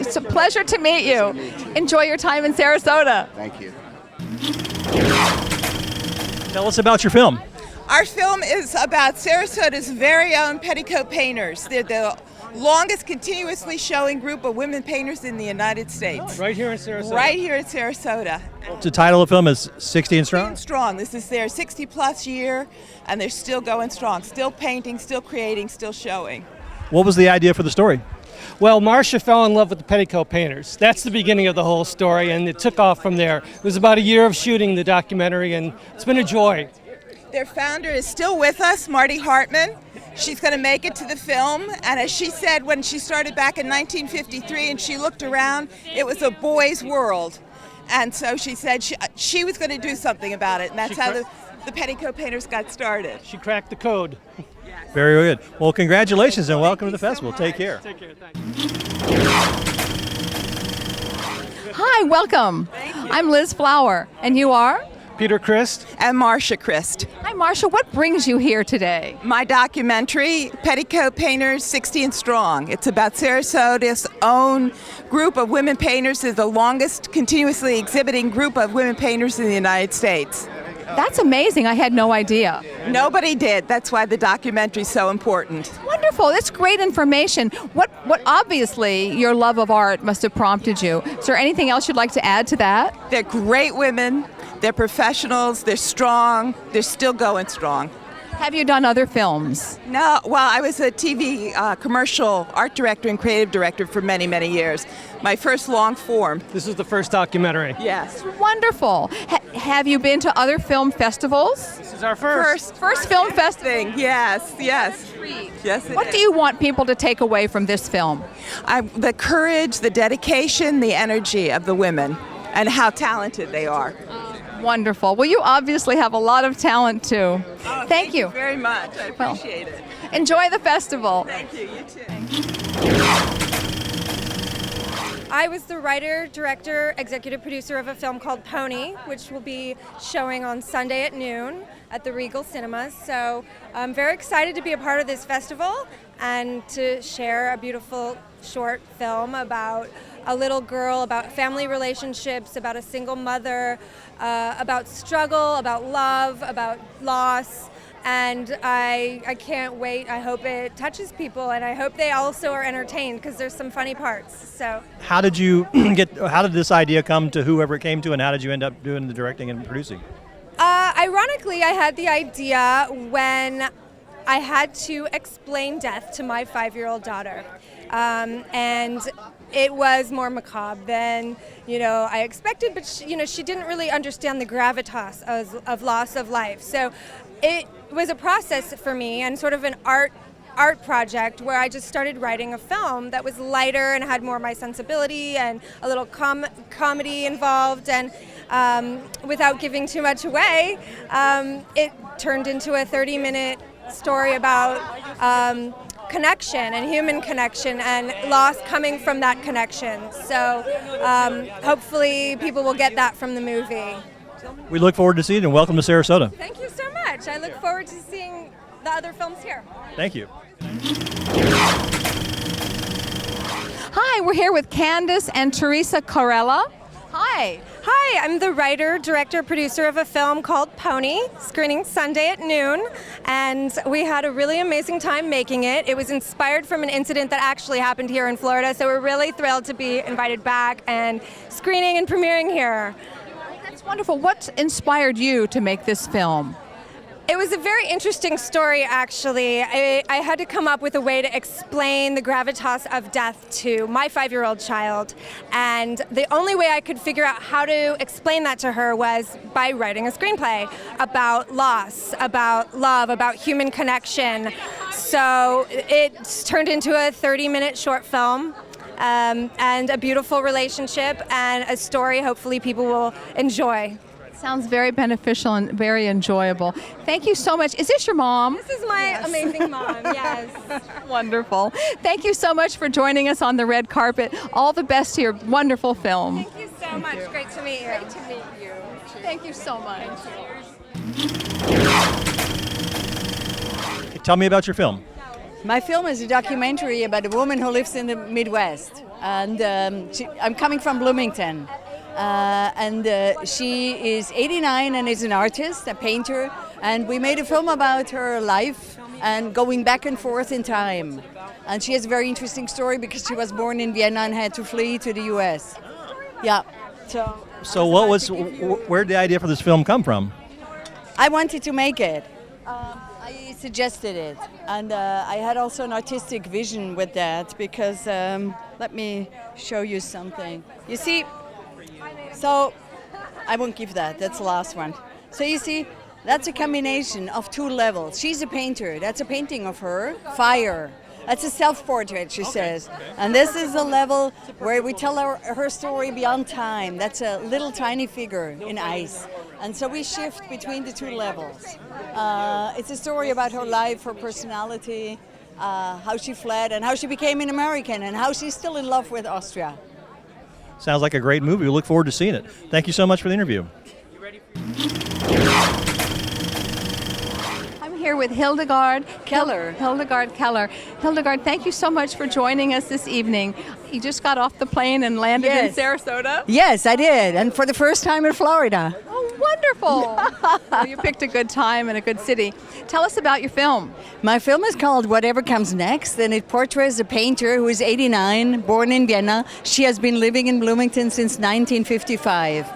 It's a pleasure to meet you. Enjoy your time in Sarasota. Thank you. Tell us about your film. Our film is about Sarasota's very own petticoat painters. They're the longest continuously showing group of women painters in the United States. Right here in Sarasota. Right here in Sarasota. The title of the film is 60 and Strong? 60 and Strong. This is their 60-plus year, and they're still going strong, still painting, still creating, still showing. What was the idea for the story? Well, Marcia fell in love with the petticoat painters. That's the beginning of the whole story, and it took off from there. It was about a year of shooting the documentary, and it's been a joy. Their founder is still with us, Marty Hartman. She's going to make it to the film, and as she said when she started back in 1953 and she looked around, it was a boy's world. And so she said she was going to do something about it, and that's how the petticoat painters got started. She cracked the code. Very good. Well, congratulations and welcome to the festival. Take care. Take care. Thanks. Hi, welcome. I'm Liz Flower, and you are? Peter Christ. And Marcia Christ. Hi, Marcia. What brings you here today? My documentary, Petticoat Painters 60 and Strong. It's about Sarasota's own group of women painters. It's the longest continuously exhibiting group of women painters in the United States. That's amazing. I had no idea. Nobody did. That's why the documentary is so important. Wonderful. That's great information. What obviously your love of art must have prompted you. Is there anything else you'd like to add to that? They're great women. They're professionals. They're strong. They're still going strong. Have you done other films? No. Well, I was a TV commercial art director and creative director for many, many years. My first long form. This is the first documentary. Yes. Wonderful. Have you been to other film festivals? This is our first film festival. Yes, yes. Yes, What do you want people to take away from this film? The courage, the dedication, the energy of the women, and how talented they are. Wonderful. Well, you obviously have a lot of talent too. Oh, thank you very much. I appreciate it. Enjoy the festival. Thank you. You too. I was the writer, director, executive producer of a film called Pony, which will be showing on Sunday at noon at the Regal Cinemas. So I'm very excited to be a part of this festival and to share a beautiful short film about a little girl, about family relationships, about a single mother, about struggle, about love, about loss. And I can't wait. I hope it touches people, and I hope they also are entertained because there's some funny parts. So, how did you how did this idea come to whoever it came to, and how did you end up doing the directing and producing? Ironically, I had the idea when I had to explain death to my 5-year-old daughter, and it was more macabre than I expected. But she didn't really understand the gravitas of loss of life. So it was a process for me and sort of an art project where I just started writing a film that was lighter and had more my sensibility and a little comedy involved. And without giving too much away, it turned into a 30-minute story about connection and human connection and loss coming from that connection. So hopefully people will get that from the movie. We look forward to seeing it, and welcome to Sarasota. Thank you so much. I look forward to seeing the other films here. Thank you. Hi, we're here with Candace and Teresa Corella. Hi. Hi, I'm the writer, director, producer of a film called Pony, screening Sunday at noon, and we had a really amazing time making it. It was inspired from an incident that actually happened here in Florida, so we're really thrilled to be invited back and screening and premiering here. That's wonderful. What inspired you to make this film? It was a very interesting story, actually. I had to come up with a way to explain the gravitas of death to my 5-year-old child. And the only way I could figure out how to explain that to her was by writing a screenplay about loss, about love, about human connection. So it turned into a 30-minute short film. And a beautiful relationship and a story hopefully people will enjoy. Sounds very beneficial and very enjoyable. Thank you so much. Is this your mom? This is my amazing mom, yes. Wonderful. Thank you so much for joining us on the red carpet. All the best to your wonderful film. Thank you so much. Great to meet you. Great to meet you. Thank you so much. Tell me about your film. My film is a documentary about a woman who lives in the Midwest. And I'm coming from Bloomington. She is 89 and is an artist, a painter, and we made a film about her life and going back and forth in time. And she has a very interesting story because she was born in Vienna and had to flee to the U.S. Yeah. So where did the idea for this film come from? I wanted to make it. I suggested it, and I had also an artistic vision with that because let me show you something. You see. So, I won't give that, that's the last one. So you see, that's a combination of two levels. She's a painter, that's a painting of her, fire. That's a self-portrait, she says. And this is a level where we tell her story beyond time. That's a little tiny figure in ice. And so we shift between the two levels. It's a story about her life, her personality, how she fled and how she became an American and how she's still in love with Austria. Sounds like a great movie. We look forward to seeing it. Thank you so much for the interview. I'm here with Hildegard Keller. Hildegard, thank you so much for joining us this evening. You just got off the plane and landed in Sarasota? Yes, I did. And for the first time in Florida. Oh, wonderful. Well, you picked a good time and a good city. Tell us about your film. My film is called Whatever Comes Next, and it portrays a painter who is 89, born in Vienna. She has been living in Bloomington since 1955.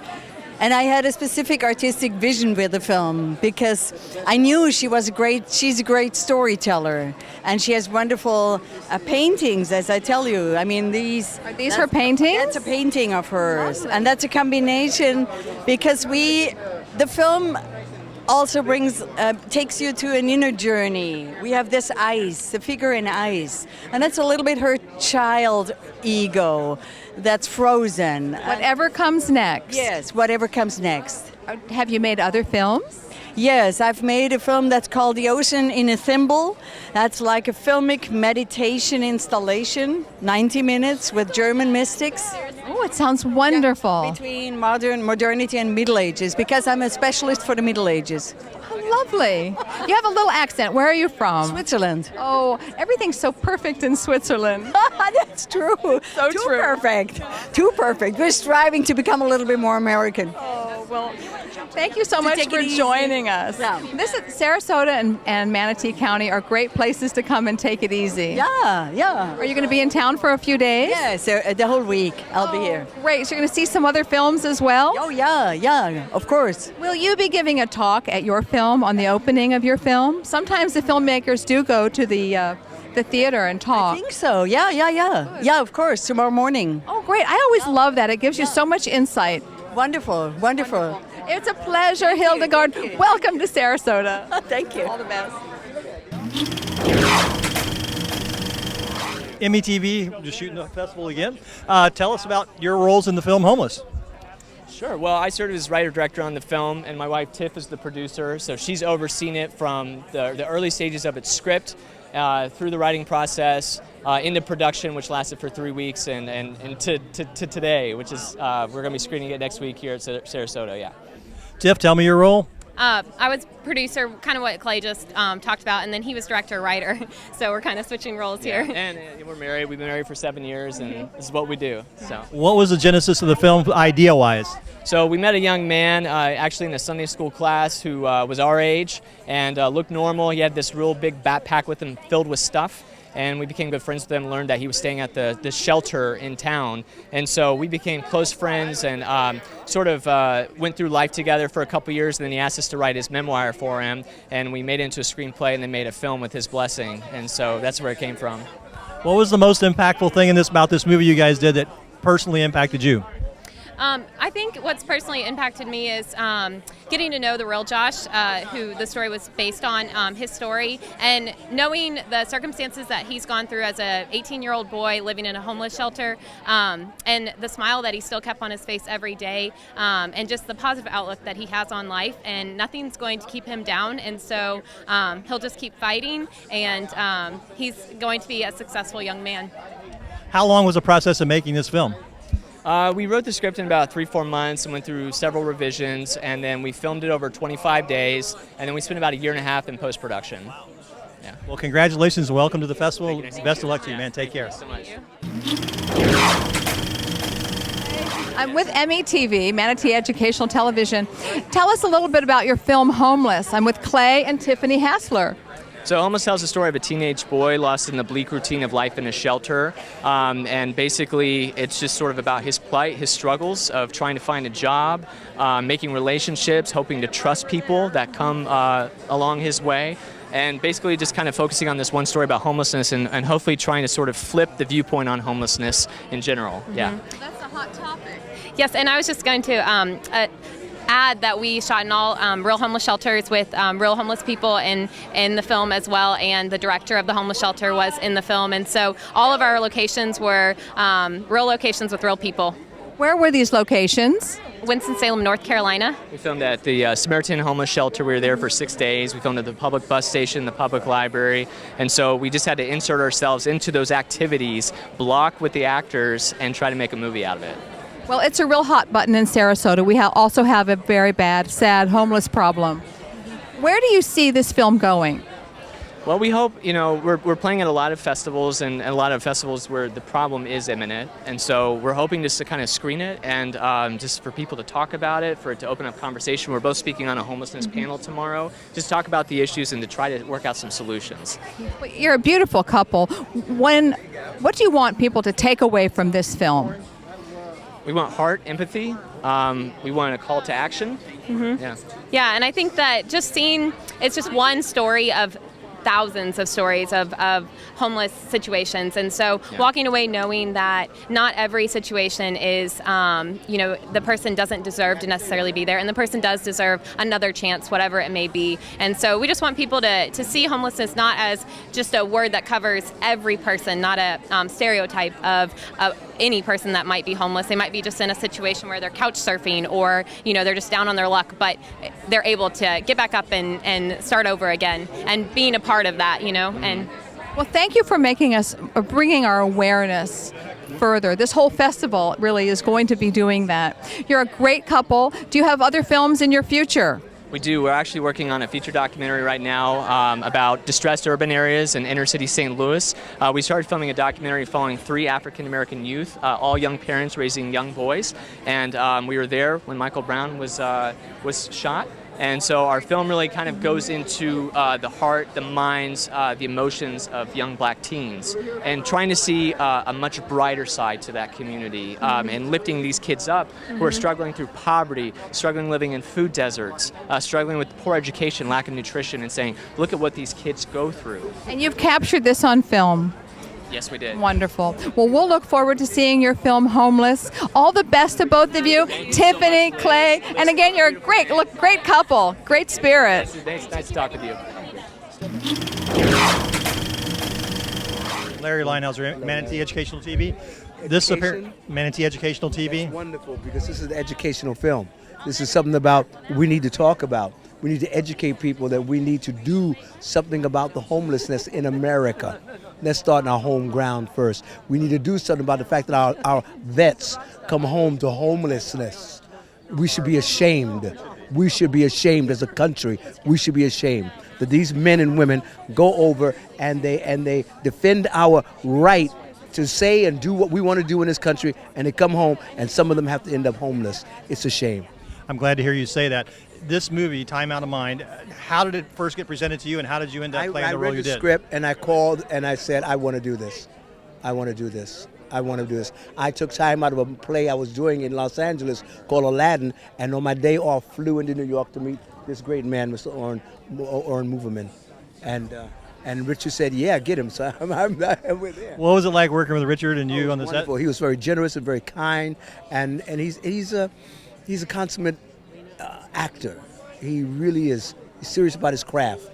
And I had a specific artistic vision with the film because I knew she's a great storyteller, and she has wonderful paintings, as I tell you. I mean, Are these her paintings? That's a painting of hers, and that's a combination because the film also takes you to an inner journey. We have this ice, the figure in ice, and that's a little bit her child ego that's frozen. Whatever comes next. Yes, whatever comes next. Have you made other films? Yes, I've made a film that's called The Ocean in a Thimble. That's like a filmic meditation installation, 90 minutes with German mystics. Oh, it sounds wonderful. Yeah, between modernity and Middle Ages, because I'm a specialist for the Middle Ages. Oh, lovely. You have a little accent. Where are you from? Switzerland. Oh, everything's so perfect in Switzerland. That's true. So Too true. perfect. Too perfect. We're striving to become a little bit more American. Oh, well, thank you so much for joining us. Yeah. This is Sarasota and Manatee County are great places to come and take it easy. Yeah. Are you going to be in town for a few days? Yes, the whole week I'll be here. Great. So you're going to see some other films as well? Oh, yeah, of course. Will you be giving a talk at your film on the opening of your film? Sometimes the filmmakers do go to the theater and talk. I think so. Yeah. Yeah, of course, tomorrow morning. Oh, great. I always love that. It gives you so much insight. Wonderful. It's a pleasure, Hildegard. Welcome to Sarasota. Thank you. All the best. METV, just shooting the festival again. Tell us about your roles in the film Homeless. Sure. Well, I served as writer-director on the film, and my wife Tiff is the producer, so she's overseen it from the early stages of its script through the writing process, into production, which lasted for 3 weeks, and to today, which is we're going to be screening it next week here at Sarasota, yeah. Tiff, tell me your role. I was producer, kind of what Clay just talked about, and then he was director-writer, so we're kind of switching roles here. And we're married. We've been married for 7 years, and this is what we do. So. What was the genesis of the film, idea-wise? So we met a young man, actually in a Sunday school class, who was our age and looked normal. He had this real big backpack with him filled with stuff. and we became good friends with him, learned that he was staying at the shelter in town, and so we became close friends and sort of went through life together for a couple years, and then he asked us to write his memoir for him, and we made it into a screenplay and then made a film with his blessing, and so that's where it came from. What was the most impactful thing about this movie you guys did that personally impacted you? I think what's personally impacted me is getting to know the real Josh, who the story was based on, his story, and knowing the circumstances that he's gone through as a 18-year-old boy living in a homeless shelter, and the smile that he still kept on his face every day, and just the positive outlook that he has on life, and nothing's going to keep him down, and so he'll just keep fighting, and he's going to be a successful young man. How long was the process of making this film? We wrote the script in about 3-4 months and went through several revisions, and then we filmed it over 25 days, and then we spent about a year and a half in post-production. Yeah. Well, congratulations and welcome to the festival. Best of luck to you, man. Take care. Thank you so much. I'm with METV, Manatee Educational Television. Tell us a little bit about your film Homeless. I'm with Clay and Tiffany Hassler. So Homeless tells the story of a teenage boy lost in the bleak routine of life in a shelter, and basically it's just sort of about his plight, his struggles of trying to find a job, making relationships, hoping to trust people that come along his way, and basically just kind of focusing on this one story about homelessness and hopefully trying to sort of flip the viewpoint on homelessness in general. Yeah. That's a hot topic. Yes, and I was just going to add that we shot in all real homeless shelters with real homeless people in the film as well, and the director of the homeless shelter was in the film, and so all of our locations were real locations with real people. Where were these locations? Winston-Salem, North Carolina. We filmed at the Samaritan Homeless Shelter. We were there for 6 days. We filmed at the public bus station, the public library, and so we just had to insert ourselves into those activities, block with the actors, and try to make a movie out of it. Well, it's a real hot button in Sarasota. We also have a very bad, sad homeless problem. Where do you see this film going? Well, we hope, we're playing at a lot of festivals and a lot of festivals where the problem is imminent. And so we're hoping just to kind of screen it and just for people to talk about it, for it to open up conversation. We're both speaking on a homelessness panel tomorrow, just talk about the issues and to try to work out some solutions. You're a beautiful couple. What do you want people to take away from this film? We want heart, empathy. We want a call to action. Mm-hmm. Yeah. Yeah, and I think that it's just one story of thousands of stories of homeless situations, and so walking away knowing that not every situation is, the person doesn't deserve to necessarily be there, and the person does deserve another chance, whatever it may be. And so we just want people to see homelessness not as just a word that covers every person, not a stereotype of any person that might be homeless. They might be just in a situation where they're couch surfing or, they're just down on their luck, but they're able to get back up and start over again, and being a part of that, and well, thank you for bringing our awareness further. This whole festival really is going to be doing that. You're a great couple. Do you have other films in your future? We do. We're actually working on a feature documentary right now about distressed urban areas in inner city St. Louis. We started filming a documentary following 3 African-American youth, all young parents raising young boys, and we were there when Michael Brown was shot. And so our film really kind of goes into the heart, the minds, the emotions of young black teens, and trying to see a much brighter side to that community, and lifting these kids up who are struggling through poverty, struggling living in food deserts, struggling with poor education, lack of nutrition, and saying, look at what these kids go through. And you've captured this on film. Yes, we did. Wonderful. Well, we'll look forward to seeing your film, Homeless. All the best to both of you, Tiffany, Clay, and again, you're a great couple, great spirit. Nice to talk with you. Larry Leinhauser, Manatee Educational TV. Manatee Educational TV. It's wonderful because this is an educational film. This is something about we need to talk about. We need to educate people that we need to do something about the homelessness in America. Let's start in our home ground first. We need to do something about the fact that our vets come home to homelessness. We should be ashamed. We should be ashamed as a country. We should be ashamed that these men and women go over and they defend our right to say and do what we want to do in this country, and they come home and some of them have to end up homeless. It's a shame. I'm glad to hear you say that. this movie, Time Out of Mind, how did it first get presented to you, and how did you end up playing the role you did? I read the script, and I called, and I said, I want to do this. I want to do this. I want to do this. I took time out of a play I was doing in Los Angeles called Aladdin, and on my day off flew into New York to meet this great man, Mr. Oren Moverman. And Richard said, yeah, get him. So we're there. What was it like working with Richard and you on the set? He was very generous and very kind, and he's a consummate actor. He really is. He's serious about his craft,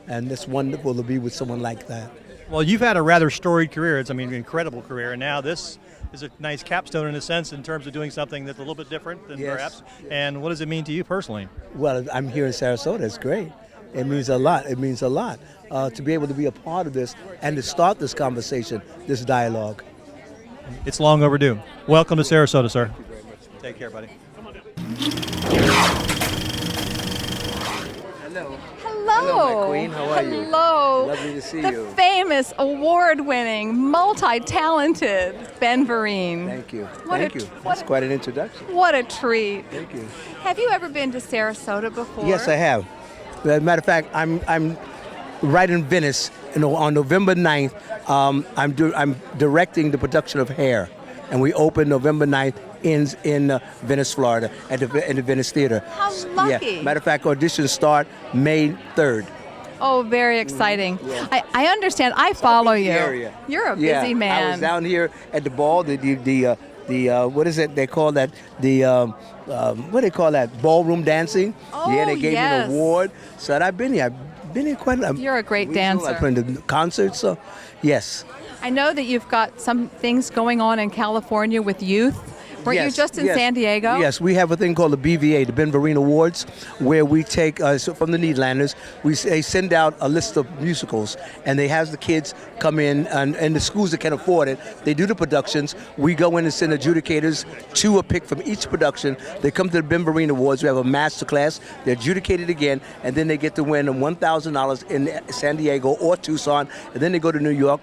and it's wonderful to be with someone like that. Well, you've had a rather storied career. It's, an incredible career, and now this is a nice capstone in a sense in terms of doing something that's a little bit different than perhaps. And what does it mean to you personally? Well, I'm here in Sarasota. It's great. It means a lot. It means a lot to be able to be a part of this and to start this conversation, this dialogue. It's long overdue. Welcome to Sarasota, sir. Thank you very much. Take care, buddy. Hello. Hello. My queen. How are you? Hello. Lovely to see the you. famous, award-winning, multi-talented Ben Vereen. Thank you. What Thank you. That's quite an introduction. What a treat. Thank you. Have you ever been to Sarasota before? Yes, I have. As a matter of fact, I'm right in Venice. On November 9th, I'm directing the production of Hair, and we open November 9th in Venice, Florida, at the Venice Theater. How lucky. Yeah. Matter of fact, auditions start May 3rd. Oh, very exciting. I understand. I follow you. Area. You're a busy man. I was down here at the ball, the what is it they call that? What do they call that? Ballroom dancing. Oh, yeah, they gave me yes. an award. So I've been here. I've been here quite a You're a great I dancer. played the concerts, so yes. I know that you've got some things going on in California with youth. Weren't you just in San Diego? Yes, we have a thing called the BVA, the Ben Vereen Awards, where we take, from the Nederlanders, they send out a list of musicals, and they have the kids come in, and the schools that can afford it, they do the productions. We go in and send adjudicators, 2 are picked from each production. They come to the Ben Vereen Awards. We have a master class. They're adjudicated again, and then they get to win $1,000 in San Diego or Tucson, and then they go to New York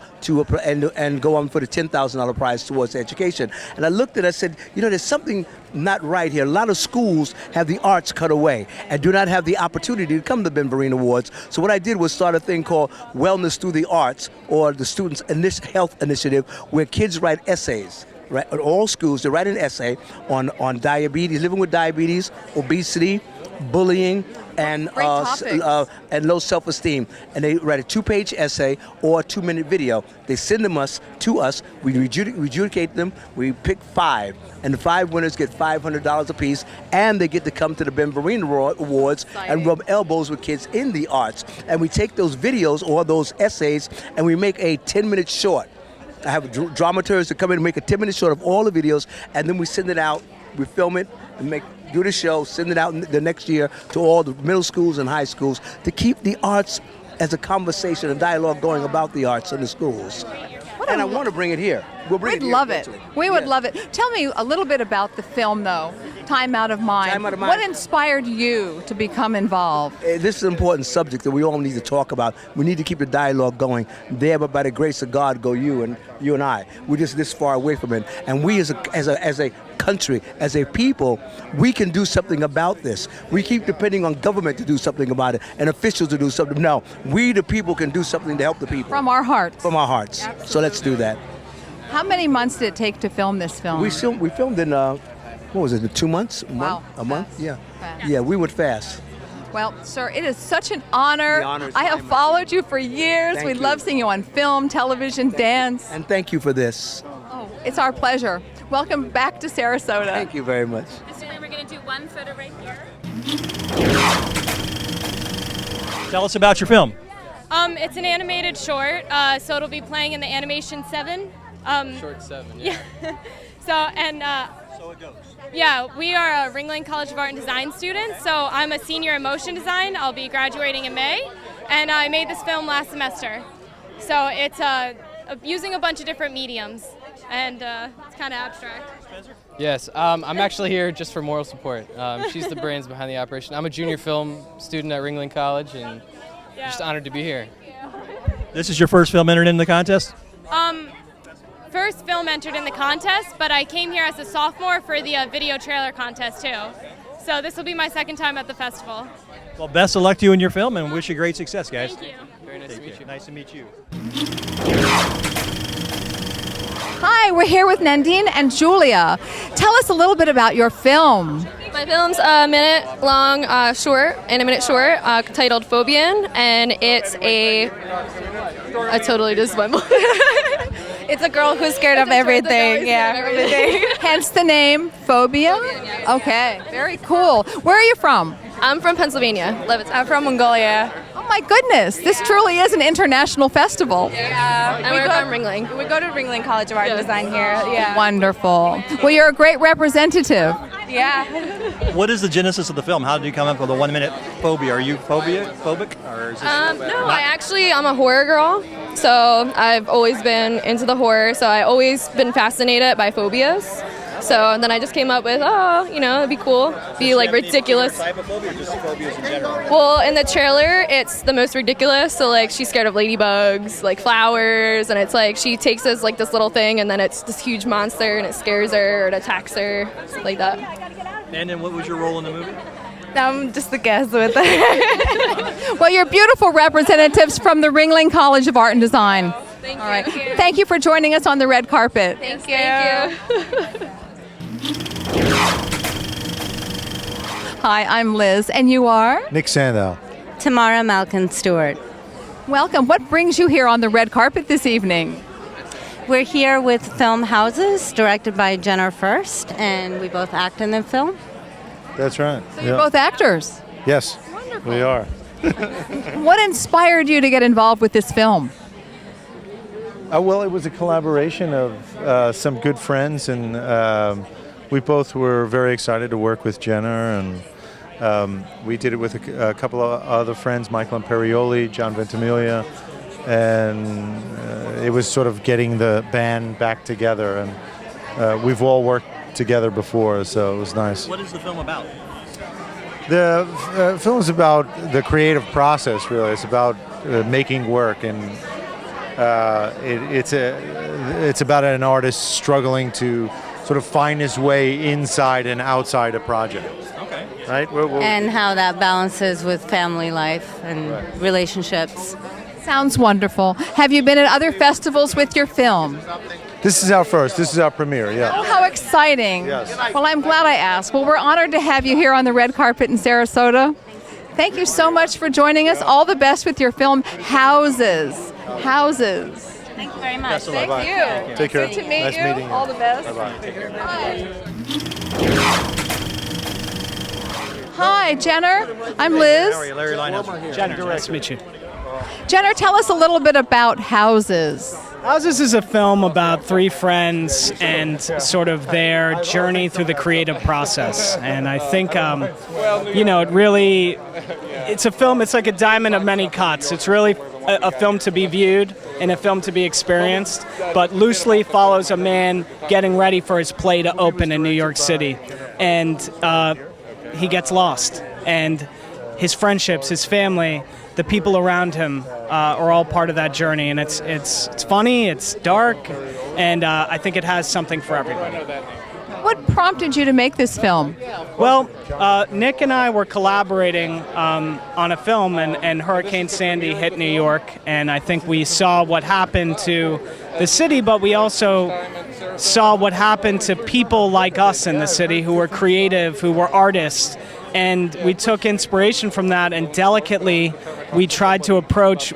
and go on for the $10,000 prize towards education. And I looked at it, I said, there's something not right here. A lot of schools have the arts cut away and do not have the opportunity to come to the Ben Vereen Awards. So what I did was start a thing called Wellness Through the Arts, or the Students' Health Initiative, where kids write essays. Right, at all schools, they write an essay on diabetes, living with diabetes, obesity, bullying, and low self-esteem. And they write a 2-page essay or a 2-minute video. They send them to us. We adjudicate them. We pick 5, and the 5 winners get $500 apiece, and they get to come to the Ben Vereen Awards and rub elbows with kids in the arts. And we take those videos or those essays, and we make a 10-minute short. I have dramaturgs to come in and make a 10-minute short of all the videos, and then we send it out. We film it and do the show, send it out the next year to all the middle schools and high schools to keep the arts as a conversation, a dialogue going about the arts in the schools. And I want to bring it here. We'd love it. We would love it. Tell me a little bit about the film, though. Time Out of Mind. Time Out of Mind. What inspired you to become involved? This is an important subject that we all need to talk about. We need to keep the dialogue going. There, but by the grace of God, go you and I. We're just this far away from it. And we as a country, as a people, we can do something about this. We keep depending on government to do something about it and officials to do something. No, we the people can do something to help the people. From our hearts. From our hearts. Absolutely. So let's do that. How many months did it take to film this film? We filmed in, what was it, 2 months? A month? Yeah. Fast. Yeah, we went fast. Well, sir, it is such an honor. The honor is I have mine. followed you for years. Thank We you. love seeing you on film, television, dance. And thank you for this. Oh, it's our pleasure. Welcome back to Sarasota. Thank you very much. Mr. Lee, we're going to do one photo right here. Tell us about your film. It's an animated short, so it'll be playing in the Animation 7. Short 7. Yeah. So it goes. Yeah, we are a Ringling College of Art and Design students. So I'm a senior in motion design. I'll be graduating in May, and I made this film last semester. So it's using a bunch of different mediums, and it's kind of abstract. Yes, I'm actually here just for moral support. She's the brains behind the operation. I'm a junior film student at Ringling College, and just honored to be here. This is your first film entered in the contest? First film entered in the contest, but I came here as a sophomore for the video trailer contest too. So this will be my second time at the festival. Well, best of luck to you in your film, and wish you great success, guys. Thank you. Very nice to meet you. Nice to meet you. Hi, we're here with Nandine and Julia. Tell us a little bit about your film. My film's a minute-long short, animated short, titled Phobian, and it's I totally just went. It's a girl who's scared of everything. Hence the name Phobia? Okay, very cool. Where are you from? I'm from Pennsylvania. I'm from Mongolia. Oh my goodness, this truly is an international festival. Yeah, and we're from Ringling. We go to Ringling College of Art and Design here. Yeah. Wonderful. Well, you're a great representative. Yeah. What is the genesis of the film? How did you come up with a 1 minute phobia? Are you phobic? Or is this No, I'm a horror girl. So I've always been into the horror. So I've always been fascinated by phobias. So then I just came up with, it'd be cool, be like ridiculous. Type of phobia or just phobias in general? Well, in the trailer, it's the most ridiculous. So like she's scared of ladybugs, like flowers, and it's like she takes this like this little thing, and then it's this huge monster, and it scares her or it attacks her, stuff like that. And then what was your role in the movie? I'm just the guest with it. Well, you're beautiful representatives from the Ringling College of Art and Design. Thank you. All right. Thank you for joining us on the red carpet. Thank you. Hi, I'm Liz, and you are? Nick Sandow. Tamara Malkin Stewart. Welcome. What brings you here on the red carpet this evening? We're here with Film Houses, directed by Jenner First, and we both act in the film. That's right. So you're both actors. Yes, Wonderful. we are. What inspired you to get involved with this film? Well, it was a collaboration of some good friends, and we both were very excited to work with Jenner, and we did it with a couple of other friends, Michael Imperioli, John Ventimiglia, and it was sort of getting the band back together, and we've all worked together before, so it was nice. What is the film about? The film is about the creative process, really. It's about making work, and it's about an artist struggling to sort of find his way inside and outside a project. Okay. Right? And how that balances with family life and relationships. Sounds wonderful. Have you been at other festivals with your film? This is our first. This is our premiere, yeah. Oh, how exciting. Yes. Well, I'm glad I asked. Well, we're honored to have you here on the red carpet in Sarasota. Thank you so much for joining us. All the best with your film, Houses. Houses. Thank you very much. Best of luck. Thank you. Take care. Good to meet Nice you. meeting you. All the best. Bye-bye. Hi, Jenner. I'm Liz. How are you? Larry Linehouse. Jenner, nice to meet you. Jenner, tell us a little bit about Houses. Houses is a film about three friends and sort of their journey through the creative process. And I think, it really, it's a film, it's like a diamond of many cuts. It's really a film to be viewed and a film to be experienced, but loosely follows a man getting ready for his play to open in New York City. And he gets lost. And his friendships, his family, the people around him are all part of that journey, and it's funny, it's dark, and I think it has something for everybody. What prompted you to make this film? Well, Nick and I were collaborating on a film, and Hurricane Sandy hit New York, and I think we saw what happened to the city, but we also saw what happened to people like us in the city who were creative, who were artists. And we took inspiration from that, and delicately we tried to approach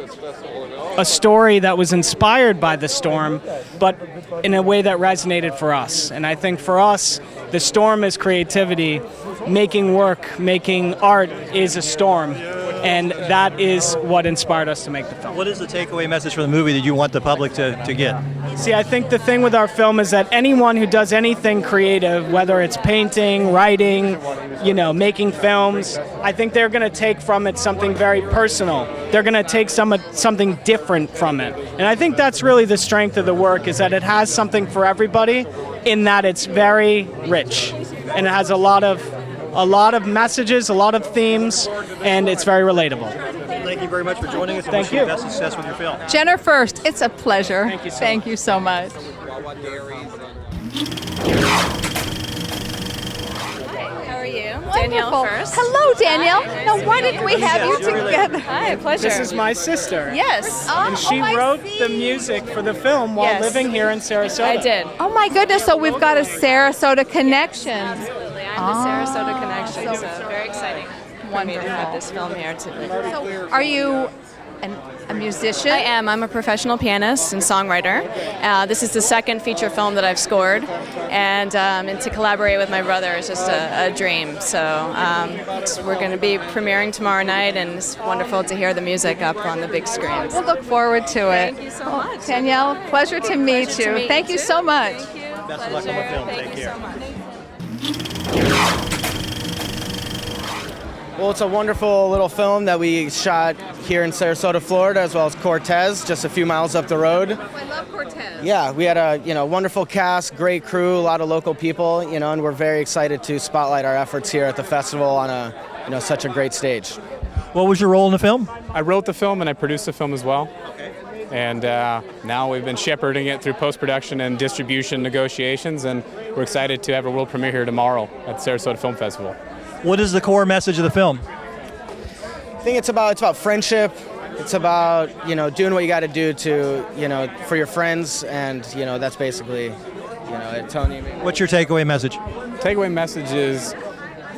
a story that was inspired by the storm, but in a way that resonated for us. And I think for us, the storm is creativity. Making work, making art is a storm. And that is what inspired us to make the film. What is the takeaway message from the movie that you want the public to get? See, I think the thing with our film is that anyone who does anything creative, whether it's painting, writing, making films, I think they're going to take from it something very personal. They're going to take something different from it. And I think that's really the strength of the work, is that it has something for everybody, in that it's very rich. And it has a lot of messages, a lot of themes, and it's very relatable. Thank you very much for joining us. Thank you. Best success with your film. Jenner First, it's a pleasure. Thank you so much. How are you? Danielle Wonderful. first. Hello, Danielle. Now, why did we have you together? Hi, pleasure. This is my sister. Yes. And she wrote the music for the film while Yes. living here in Sarasota. I did. Oh my goodness! So we've got a Sarasota connection. Absolutely. I'm the Sarasota connection, so very exciting for me to have Wonderful. this film here today. So, are you a musician? I am. I'm a professional pianist and songwriter. This is the second feature film that I've scored, and to collaborate with my brother is just a dream. So we're going to be premiering tomorrow night, and it's wonderful to hear the music up on the big screens. We'll look forward to it. Thank you so much. Danielle, pleasure to meet Pleasure you. to meet Thank you you too. so much. Thank you. Best of luck on the film. Take care. Well, it's a wonderful little film that we shot here in Sarasota, Florida, as well as Cortez, just a few miles up the road. I love Cortez. Yeah, we had a wonderful cast, great crew, a lot of local people, and we're very excited to spotlight our efforts here at the festival on such a great stage. What was your role in the film? I wrote the film and I produced the film as well. And now we've been shepherding it through post-production and distribution negotiations, and we're excited to have a world premiere here tomorrow at the Sarasota Film Festival. What is the core message of the film? I think it's about friendship. It's about doing what you got to do to for your friends, and that's basically Tony. What's your takeaway message? Takeaway message is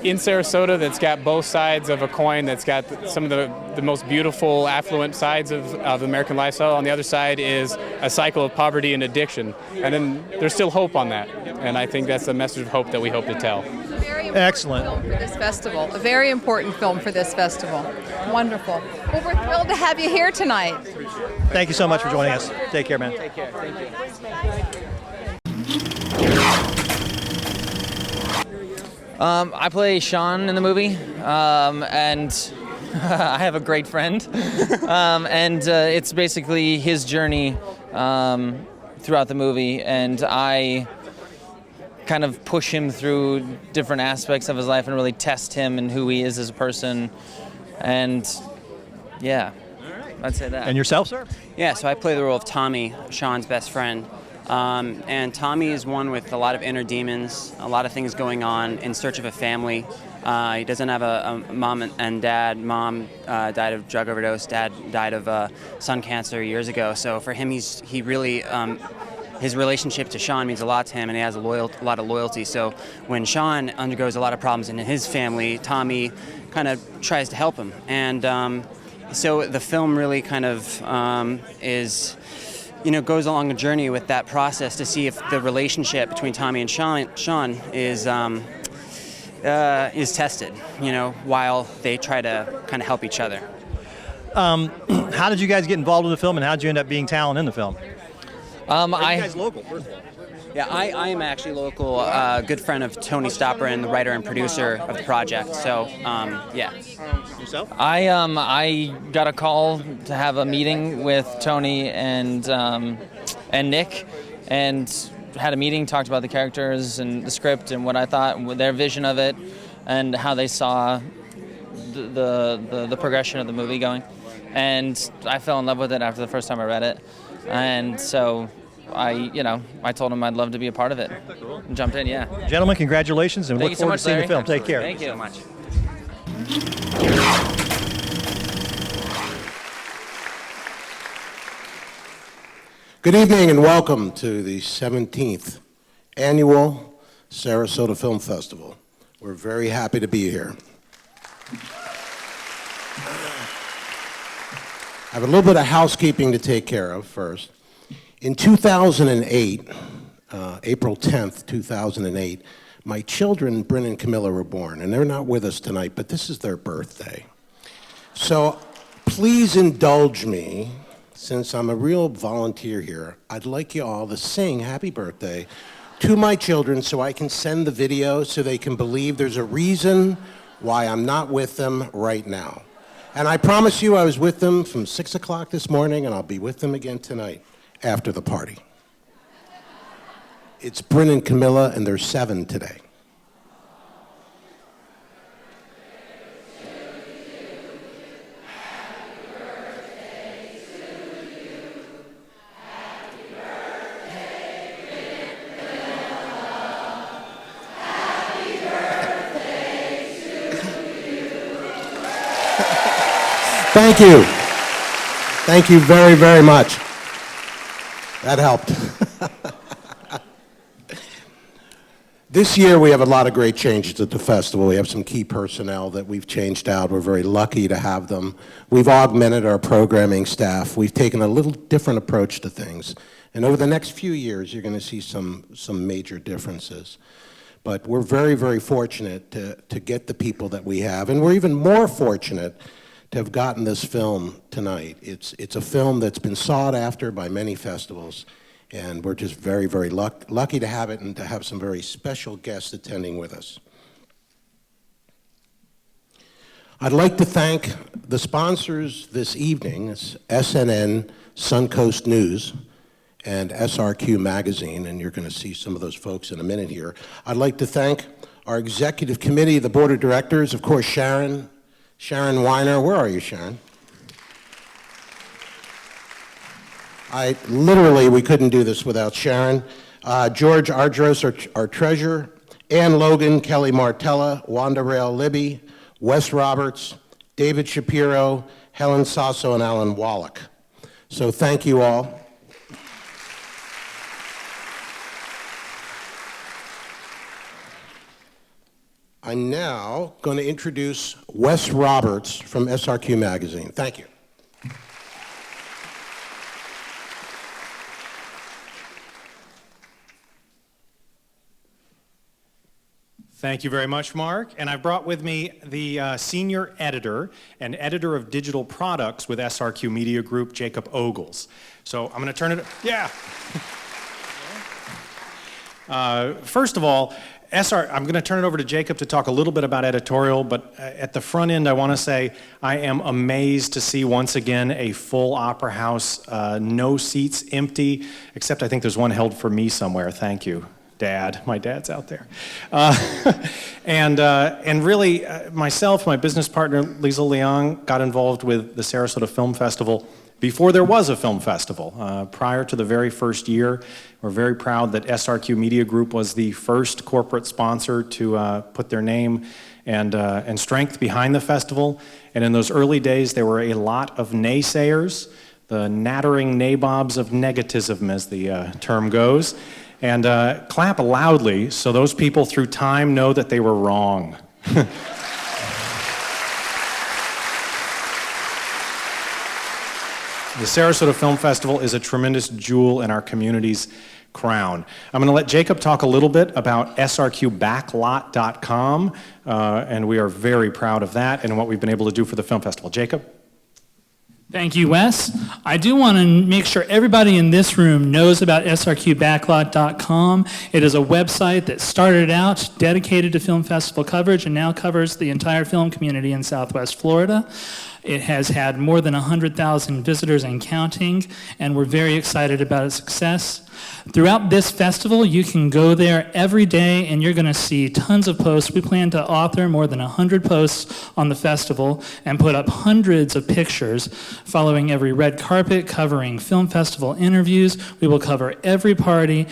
in Sarasota that's got both sides of a coin, that's got some of the most beautiful, affluent sides of American lifestyle. On the other side is a cycle of poverty and addiction. And then there's still hope on that. And I think that's the message of hope that we hope to tell. Excellent. Film for this festival. A very important film for this festival. Wonderful. Well, we're thrilled to have you here tonight. Thank you so much for joining us. Take care, man. Take care. Thank you. I play Sean in the movie, and I have a great friend. And it's basically his journey throughout the movie, and I kind of push him through different aspects of his life and really test him and who he is as a person. And yeah, I'd say that. And yourself, sir? Yeah, so I play the role of Tommy, Sean's best friend. And Tommy is one with a lot of inner demons, a lot of things going on, in search of a family. He doesn't have a mom and dad. Mom died of drug overdose. Dad died of sun cancer years ago. So for him, he really his relationship to Sean means a lot to him, and he has a lot of loyalty. So when Sean undergoes a lot of problems in his family, Tommy kind of tries to help him. And so the film really kind of goes along a journey with that process to see if the relationship between Tommy and Sean is tested, while they try to kind of help each other. How did you guys get involved in the film, and how did you end up being talent in the film? Are you guys local, first of all? Yeah, I am actually local, good friend of Tony Stopper and the writer and producer of the project. So, yeah. Yourself? I got a call to have a meeting with Tony and Nick, and had a meeting, talked about the characters and the script and what I thought, their vision of it, and how they saw the progression of the movie going. And I fell in love with it after the first time I read it, and so I told him I'd love to be a part of it. And jumped in, yeah. Gentlemen, congratulations, and Thank look you so forward much, to seeing the Larry. film. Take care. Thank you so much. Good evening and welcome to the 17th Annual Sarasota Film Festival. We're very happy to be here. I have a little bit of housekeeping to take care of first. In 2008, April 10th, 2008, my children, Bryn and Camilla, were born, and they're not with us tonight, but this is their birthday. So please indulge me, since I'm a real volunteer here. I'd like you all to sing happy birthday to my children so I can send the video so they can believe there's a reason why I'm not with them right now. And I promise you I was with them from 6 o'clock this morning, and I'll be with them again tonight after the party. It's Bryn and Camilla, and they're 7 today. Thank you. Thank you very, very much. That helped. This year we have a lot of great changes at the festival. We have some key personnel that we've changed out. We're very lucky to have them. We've augmented our programming staff. We've taken a little different approach to things. And over the next few years, you're going to see some major differences. But we're very, very fortunate to get the people that we have. And we're even more fortunate to have gotten this film tonight. It's a film that's been sought after by many festivals. And we're just very, very lucky to have it and to have some very special guests attending with us. I'd like to thank the sponsors this evening. It's SNN, Suncoast News, and SRQ Magazine, and you're going to see some of those folks in a minute here. I'd like to thank our executive committee, the board of directors, of course, Sharon Weiner. Where are you, Sharon? We couldn't do this without Sharon. George Ardros, our treasurer, Ann Logan, Kelly Martella, Wanda Rail Libby, Wes Roberts, David Shapiro, Helen Sasso, and Alan Wallach. So thank you all. I'm now going to introduce Wes Roberts from SRQ Magazine. Thank you. Thank you very much, Mark. And I've brought with me the senior editor and editor of digital products with SRQ Media Group, Jacob Ogles. So I'm going to turn it, first of all, I'm going to turn it over to Jacob to talk a little bit about editorial, but at the front end, I want to say I am amazed to see once again a full Opera House, no seats empty, except I think there's one held for me somewhere. Thank you, Dad. My dad's out there. And really, myself, my business partner, Lisa Leong, got involved with the Sarasota Film Festival before there was a film festival. Prior to the very first year, we're very proud that SRQ Media Group was the first corporate sponsor to put their name and strength behind the festival. And in those early days, there were a lot of naysayers, the nattering nabobs of negativism, as the term goes. And clap loudly so those people through time know that they were wrong. The Sarasota Film Festival is a tremendous jewel in our community's crown. I'm going to let Jacob talk a little bit about srqbacklot.com, and we are very proud of that and what we've been able to do for the film festival. Jacob? Thank you, Wes. I do want to make sure everybody in this room knows about srqbacklot.com. It is a website that started out dedicated to film festival coverage and now covers the entire film community in Southwest Florida. It has had more than 100,000 visitors and counting, and we're very excited about its success. Throughout this festival, you can go there every day and you're going to see tons of posts. We plan to author more than 100 posts on the festival and put up hundreds of pictures following every red carpet, covering film festival interviews. We will cover every party,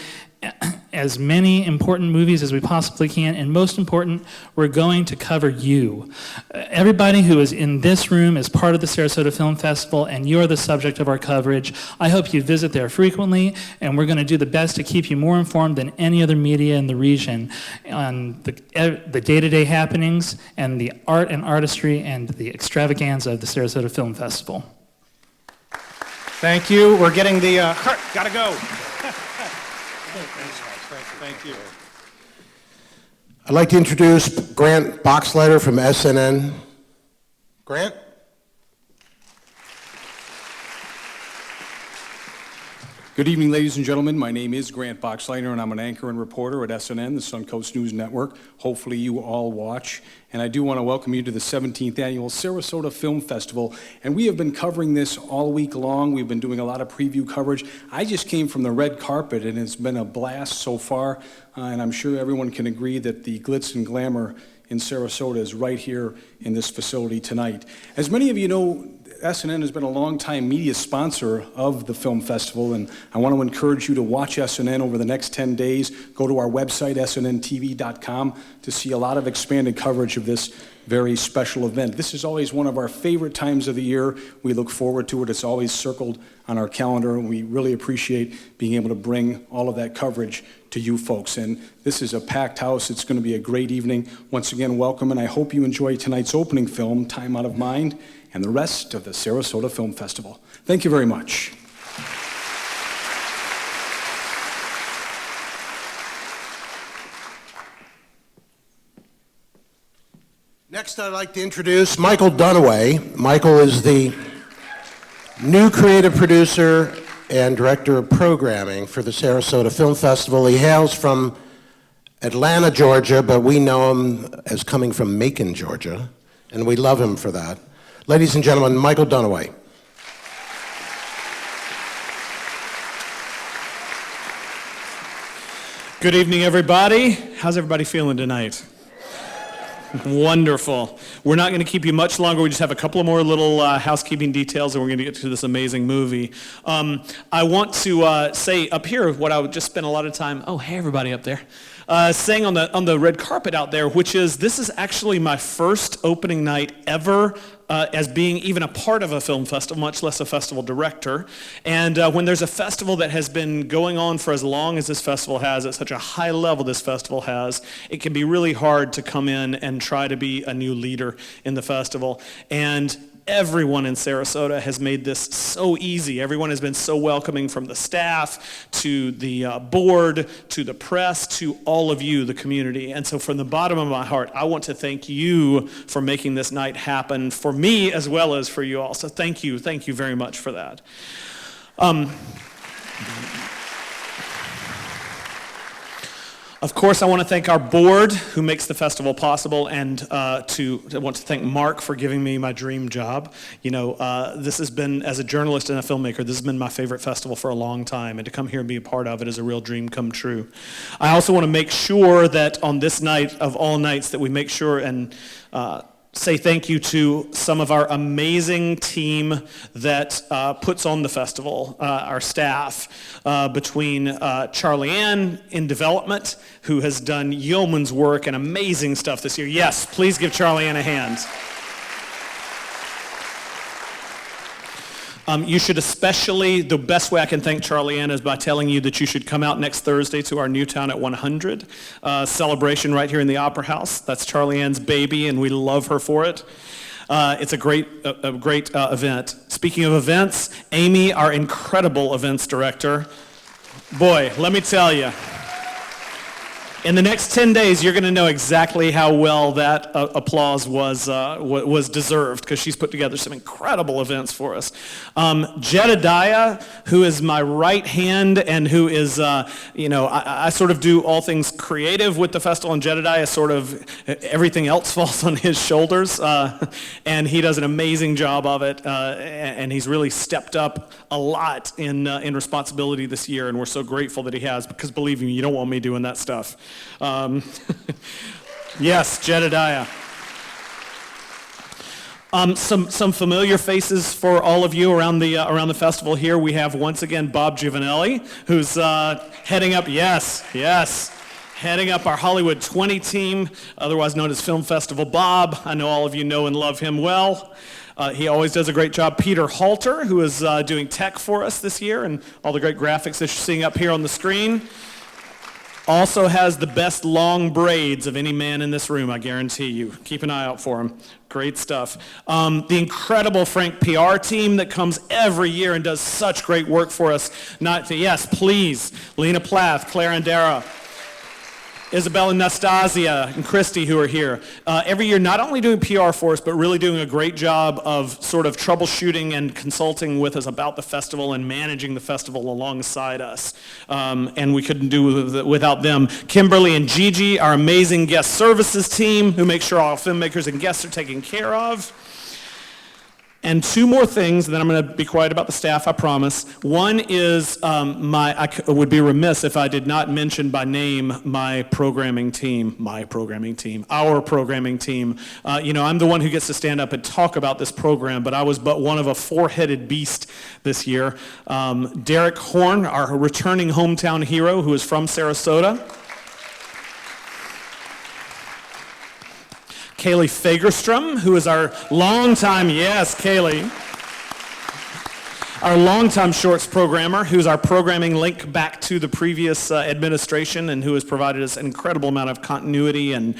as many important movies as we possibly can, and most important, we're going to cover you. Everybody who is in this room is part of the Sarasota Film Festival, and you're the subject of our coverage. I hope you visit there frequently, and we're going to do the best to keep you more informed than any other media in the region on the day-to-day happenings and the art and artistry and the extravaganza of the Sarasota Film Festival. Thank you. We're getting the, gotta go. Thank you. I'd like to introduce Grant Boxleiter from SNN. Grant? Good evening, ladies and gentlemen. My name is Grant Boxleiter, and I'm an anchor and reporter at SNN, the Suncoast News Network. Hopefully you all watch. And I do want to welcome you to the 17th Annual Sarasota Film Festival. And we have been covering this all week long. We've been doing a lot of preview coverage. I just came from the red carpet, and it's been a blast so far. And I'm sure everyone can agree that the glitz and glamour in Sarasota is right here in this facility tonight. As many of you know, SNN has been a long-time media sponsor of the film festival, and I want to encourage you to watch SNN over the next 10 days. Go to our website, snntv.com, to see a lot of expanded coverage of this very special event. This is always one of our favorite times of the year. We look forward to it. It's always circled on our calendar, and we really appreciate being able to bring all of that coverage to you folks. And this is a packed house. It's going to be a great evening. Once again, welcome, and I hope you enjoy tonight's opening film, Time Out of Mind, and the rest of the Sarasota Film Festival. Thank you very much. Next, I'd like to introduce Michael Dunaway. Michael is the new creative producer and director of programming for the Sarasota Film Festival. He hails from Atlanta, Georgia, but we know him as coming from Macon, Georgia, and we love him for that. Ladies and gentlemen, Michael Dunaway. Good evening, everybody. How's everybody feeling tonight? Wonderful. We're not going to keep you much longer. We just have a couple of more little housekeeping details, and we're going to get to this amazing movie. I want to say up here what I would just spend a lot of time. Oh, hey, everybody up there. Saying on the red carpet out there, which is this is actually my first opening night ever as being even a part of a film festival, much less a festival director. And when there's a festival that has been going on for as long as this festival has, at such a high level this festival has, it can be really hard to come in and try to be a new leader in the festival. And everyone in Sarasota has made this so easy. Everyone has been so welcoming, from the staff to the board to the press to all of you, the community. And so from the bottom of my heart, I want to thank you for making this night happen for me as well as for you all. So thank you very much for that. Of course, I want to thank our board who makes the festival possible, and I want to thank Mark for giving me my dream job. You know, this has been, as a journalist and a filmmaker, this has been my favorite festival for a long time, and to come here and be a part of it is a real dream come true. I also want to make sure that on this night of all nights that we make sure and say thank you to some of our amazing team that puts on the festival, our staff, between Charlie Ann in development, who has done yeoman's work and amazing stuff this year. Yes, please give Charlie Ann a hand. You should especially, the best way I can thank Charlie Ann is by telling you that you should come out next Thursday to our Newtown at 100 celebration right here in the Opera House. That's Charlie Ann's baby, and we love her for it. It's a great event. Speaking of events, Amy, our incredible events director, boy, let me tell you, in the next 10 days, you're going to know exactly how well that applause was deserved, because she's put together some incredible events for us. Jedediah, who is my right hand and who is, I sort of do all things creative with the festival, and Jedediah sort of, everything else falls on his shoulders, and he does an amazing job of it, and he's really stepped up a lot in responsibility this year, and we're so grateful that he has, because believe me, you don't want me doing that stuff. Yes, Jedediah. Some familiar faces for all of you around the festival here. We have once again Bob Giovanelli, who's heading up. Yes, heading up our Hollywood 20 team, otherwise known as Film Festival Bob. I know all of you know and love him well. He always does a great job. Peter Halter, who is doing tech for us this year, and all the great graphics that you're seeing up here on the screen. Also has the best long braids of any man in this room, I guarantee you. Keep an eye out for him. Great stuff. The incredible Frank PR team that comes every year and does such great work for us. Yes, please. Lena Plath, Claire Andera, Isabel and Nastasia and Christy, who are here. Every year, not only doing PR for us, but really doing a great job of sort of troubleshooting and consulting with us about the festival and managing the festival alongside us. And we couldn't do it without them. Kimberly and Gigi, our amazing guest services team, who make sure all filmmakers and guests are taken care of. And two more things, and then I'm going to be quiet about the staff, I promise. One is I would be remiss if I did not mention by name our programming team. I'm the one who gets to stand up and talk about this program, but I was but one of a four-headed beast this year. Derek Horn, our returning hometown hero, who is from Sarasota. Kaylee Fagerstrom, who is our longtime, yes, Kaylee, our longtime shorts programmer, who's our programming link back to the previous administration and who has provided us an incredible amount of continuity and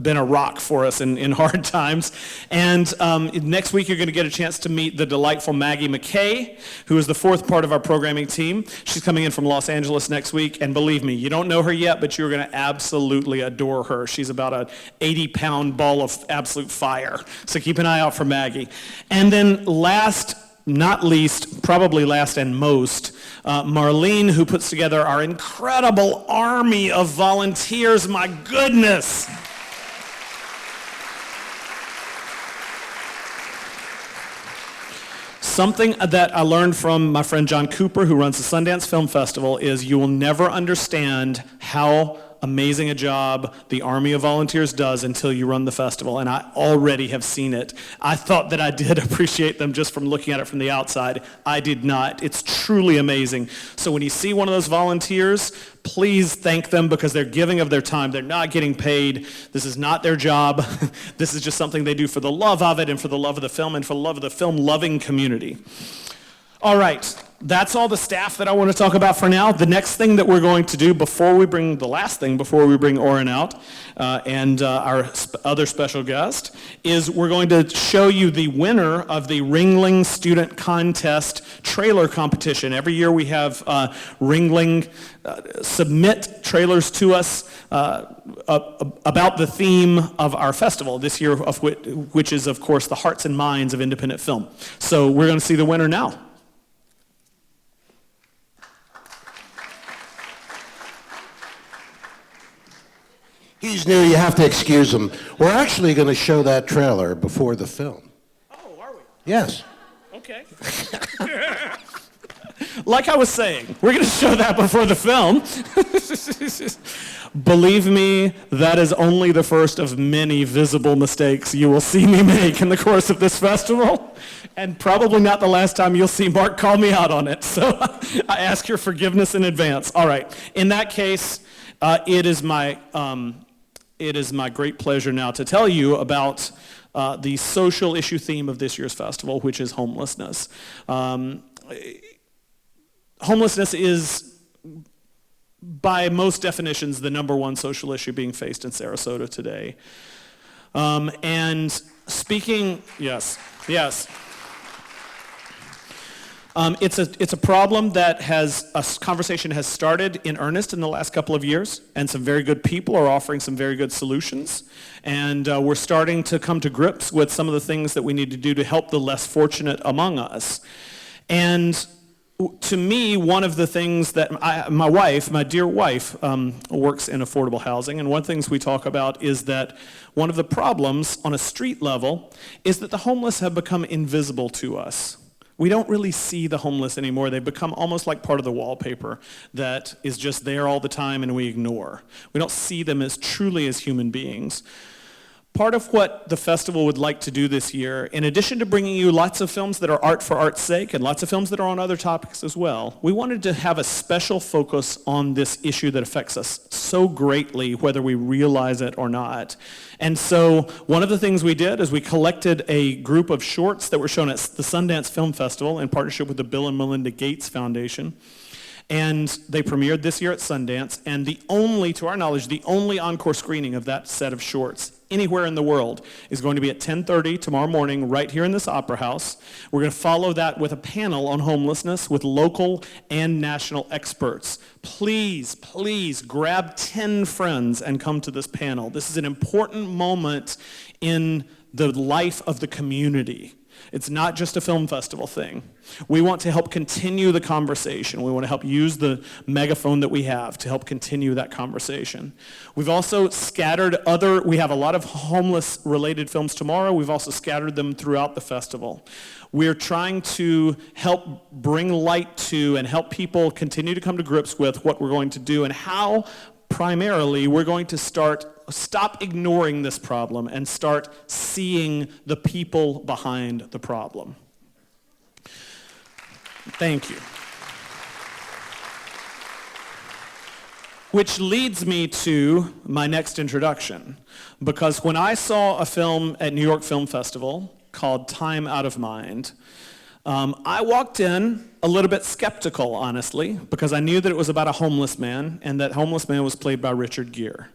been a rock for us in hard times. And next week you're going to get a chance to meet the delightful Maggie McKay, who is the fourth part of our programming team. She's coming in from Los Angeles next week, and believe me, you don't know her yet, but you're going to absolutely adore her. She's about an 80-pound ball of absolute fire. So keep an eye out for Maggie. And then last, not least, probably last and most, Marlene, who puts together our incredible army of volunteers. My goodness. Something that I learned from my friend John Cooper, who runs the Sundance Film Festival, is you will never understand how amazing a job the Army of Volunteers does until you run the festival, and I already have seen it. I thought that I did appreciate them just from looking at it from the outside. I did not. It's truly amazing. So when you see one of those volunteers, please thank them because they're giving of their time. They're not getting paid. This is not their job. This is just something they do for the love of it and for the love of the film and for the love of the film-loving community. All right. That's all the staff that I want to talk about for now. The next thing that we're going to do before we bring Oren out and our other special guest is we're going to show you the winner of the Ringling Student Contest trailer competition. Every year we have Ringling submit trailers to us about the theme of our festival this year, of which is, of course, the hearts and minds of independent film. So we're going to see the winner now. He's new, you have to excuse him. We're actually going to show that trailer before the film. Oh, are we? Yes. Okay. Like I was saying, we're going to show that before the film. Believe me, that is only the first of many visible mistakes you will see me make in the course of this festival, and probably not the last time you'll see Mark call me out on it. So I ask your forgiveness in advance. All right. In that case, it is my great pleasure now to tell you about the social issue theme of this year's festival, which is homelessness. Homelessness is, by most definitions, the number one social issue being faced in Sarasota today. And speaking, yes. It's a problem that a conversation has started in earnest in the last couple of years, and some very good people are offering some very good solutions. And we're starting to come to grips with some of the things that we need to do to help the less fortunate among us. And to me, one of the things that my dear wife, works in affordable housing, and one of the things we talk about is that one of the problems on a street level is that the homeless have become invisible to us. We don't really see the homeless anymore. They've become almost like part of the wallpaper that is just there all the time and we ignore. We don't see them as truly as human beings. Part of what the festival would like to do this year, in addition to bringing you lots of films that are art for art's sake and lots of films that are on other topics as well, we wanted to have a special focus on this issue that affects us so greatly, whether we realize it or not. And so one of the things we did is we collected a group of shorts that were shown at the Sundance Film Festival in partnership with the Bill and Melinda Gates Foundation. And they premiered this year at Sundance, and to our knowledge, the only encore screening of that set of shorts anywhere in the world is going to be at 10:30 tomorrow morning right here in this Opera House. We're going to follow that with a panel on homelessness with local and national experts. Please, please grab 10 friends and come to this panel. This is an important moment in the life of the community. It's not just a film festival thing. We want to help continue the conversation. We want to help use the megaphone that we have to help continue that conversation. We've also scattered we have a lot of homeless-related films tomorrow. We've also scattered them throughout the festival. We're trying to help bring light to and help people continue to come to grips with what we're going to do and how, primarily, we're going to stop ignoring this problem and start seeing the people behind the problem. Thank you. Which leads me to my next introduction, because when I saw a film at New York Film Festival called Time Out of Mind, I walked in a little bit skeptical, honestly, because I knew that it was about a homeless man, and that homeless man was played by Richard Gere.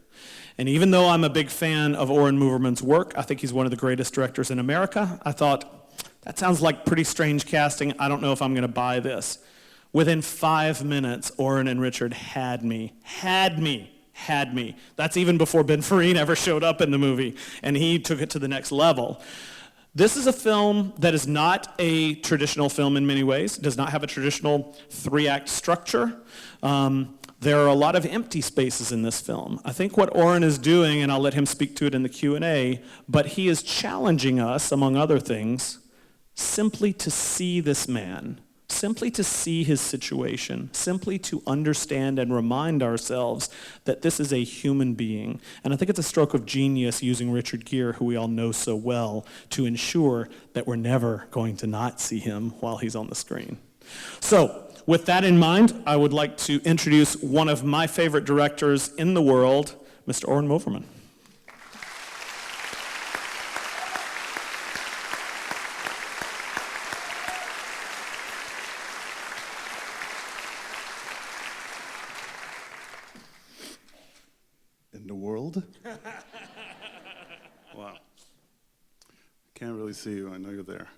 And even though I'm a big fan of Oren Moverman's work, I think he's one of the greatest directors in America, I thought, that sounds like pretty strange casting. I don't know if I'm going to buy this. Within 5 minutes, Oren and Richard had me. That's even before Ben Farine ever showed up in the movie, and he took it to the next level. This is a film that is not a traditional film in many ways. It does not have a traditional 3-act structure. There are a lot of empty spaces in this film. I think what Oren is doing, and I'll let him speak to it in the Q&A, but he is challenging us, among other things, simply to see this man, simply to see his situation, simply to understand and remind ourselves that this is a human being. And I think it's a stroke of genius using Richard Gere, who we all know so well, to ensure that we're never going to not see him while he's on the screen. So, with that in mind, I would like to introduce one of my favorite directors in the world, Mr. Oren Moverman. In the world? Wow. Can't really see you, I know you're there.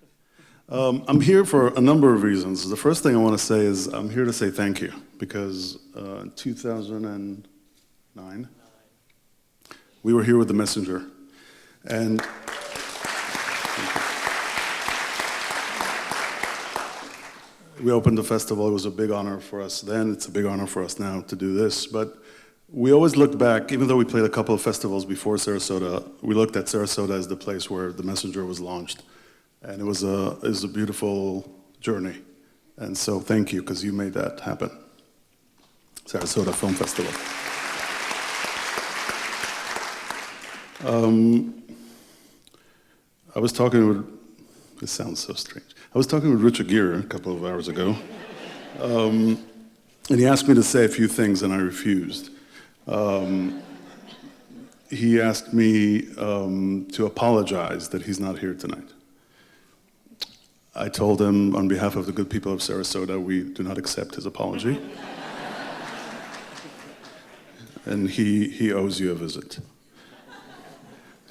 I'm here for a number of reasons. The first thing I want to say is I'm here to say thank you, because in 2009, we were here with The Messenger, and we opened the festival. It was a big honor for us then. It's a big honor for us now to do this, but we always looked back, even though we played a couple of festivals before Sarasota, we looked at Sarasota as the place where The Messenger was launched. And it was a beautiful journey. And so thank you, because you made that happen. Sarasota Film Festival. I was talking with, this sounds so strange. I was talking with Richard Gere a couple of hours ago. And he asked me to say a few things, and I refused. He asked me to apologize that he's not here tonight. I told him, on behalf of the good people of Sarasota, we do not accept his apology. And he owes you a visit.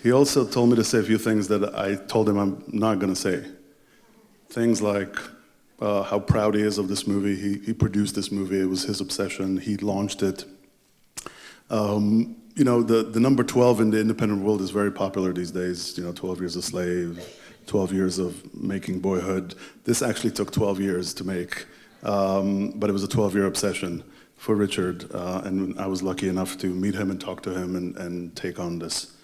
He also told me to say a few things that I told him I'm not going to say. Things like how proud he is of this movie. He produced this movie. It was his obsession. He launched it. You know, the number 12 in the independent world is very popular these days. You know, 12 Years a Slave, 12 years of making Boyhood. This actually took 12 years to make, but it was a 12-year obsession for Richard, and I was lucky enough to meet him and talk to him and take on this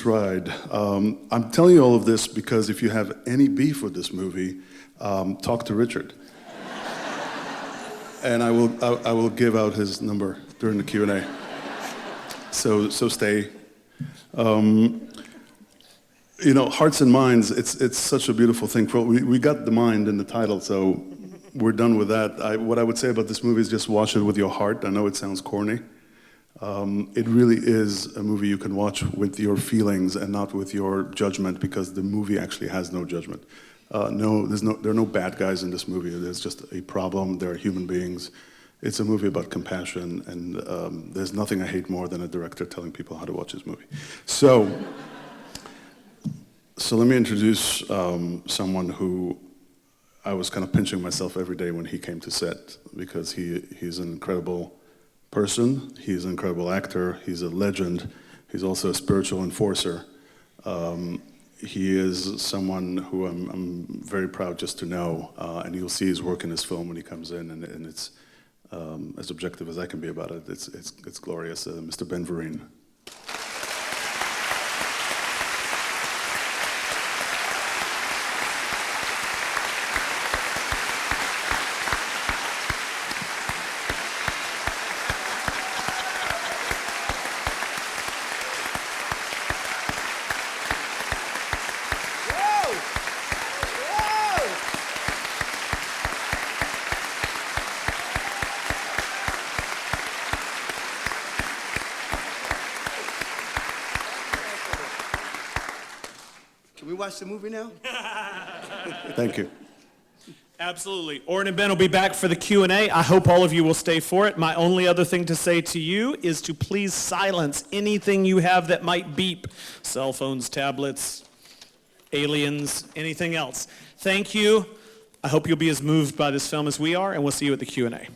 ride. I'm telling you all of this because if you have any beef with this movie, talk to Richard. And I will give out his number during the Q&A. So stay. You know, Hearts and Minds, it's such a beautiful thing. We got the mind in the title, so we're done with that. What I would say about this movie is just watch it with your heart. I know it sounds corny. It really is a movie you can watch with your feelings and not with your judgment, because the movie actually has no judgment. There are no bad guys in this movie. There's just a problem. There are human beings. It's a movie about compassion, and there's nothing I hate more than a director telling people how to watch his movie. So let me introduce someone who I was kind of pinching myself every day when he came to set, because he's an incredible person, he's an incredible actor, he's a legend, he's also a spiritual enforcer. he is someone who I'm very proud just to know, and you'll see his work in his film when he comes in, and it's as objective as I can be about it. It's glorious, Mr. Ben Vereen. Can we watch the movie now? Thank you. Absolutely. Oren and Ben will be back for the Q&A. I hope all of you will stay for it. My only other thing to say to you is to please silence anything you have that might beep. Cell phones, tablets, aliens, anything else. Thank you. I hope you'll be as moved by this film as we are, and we'll see you at the Q&A.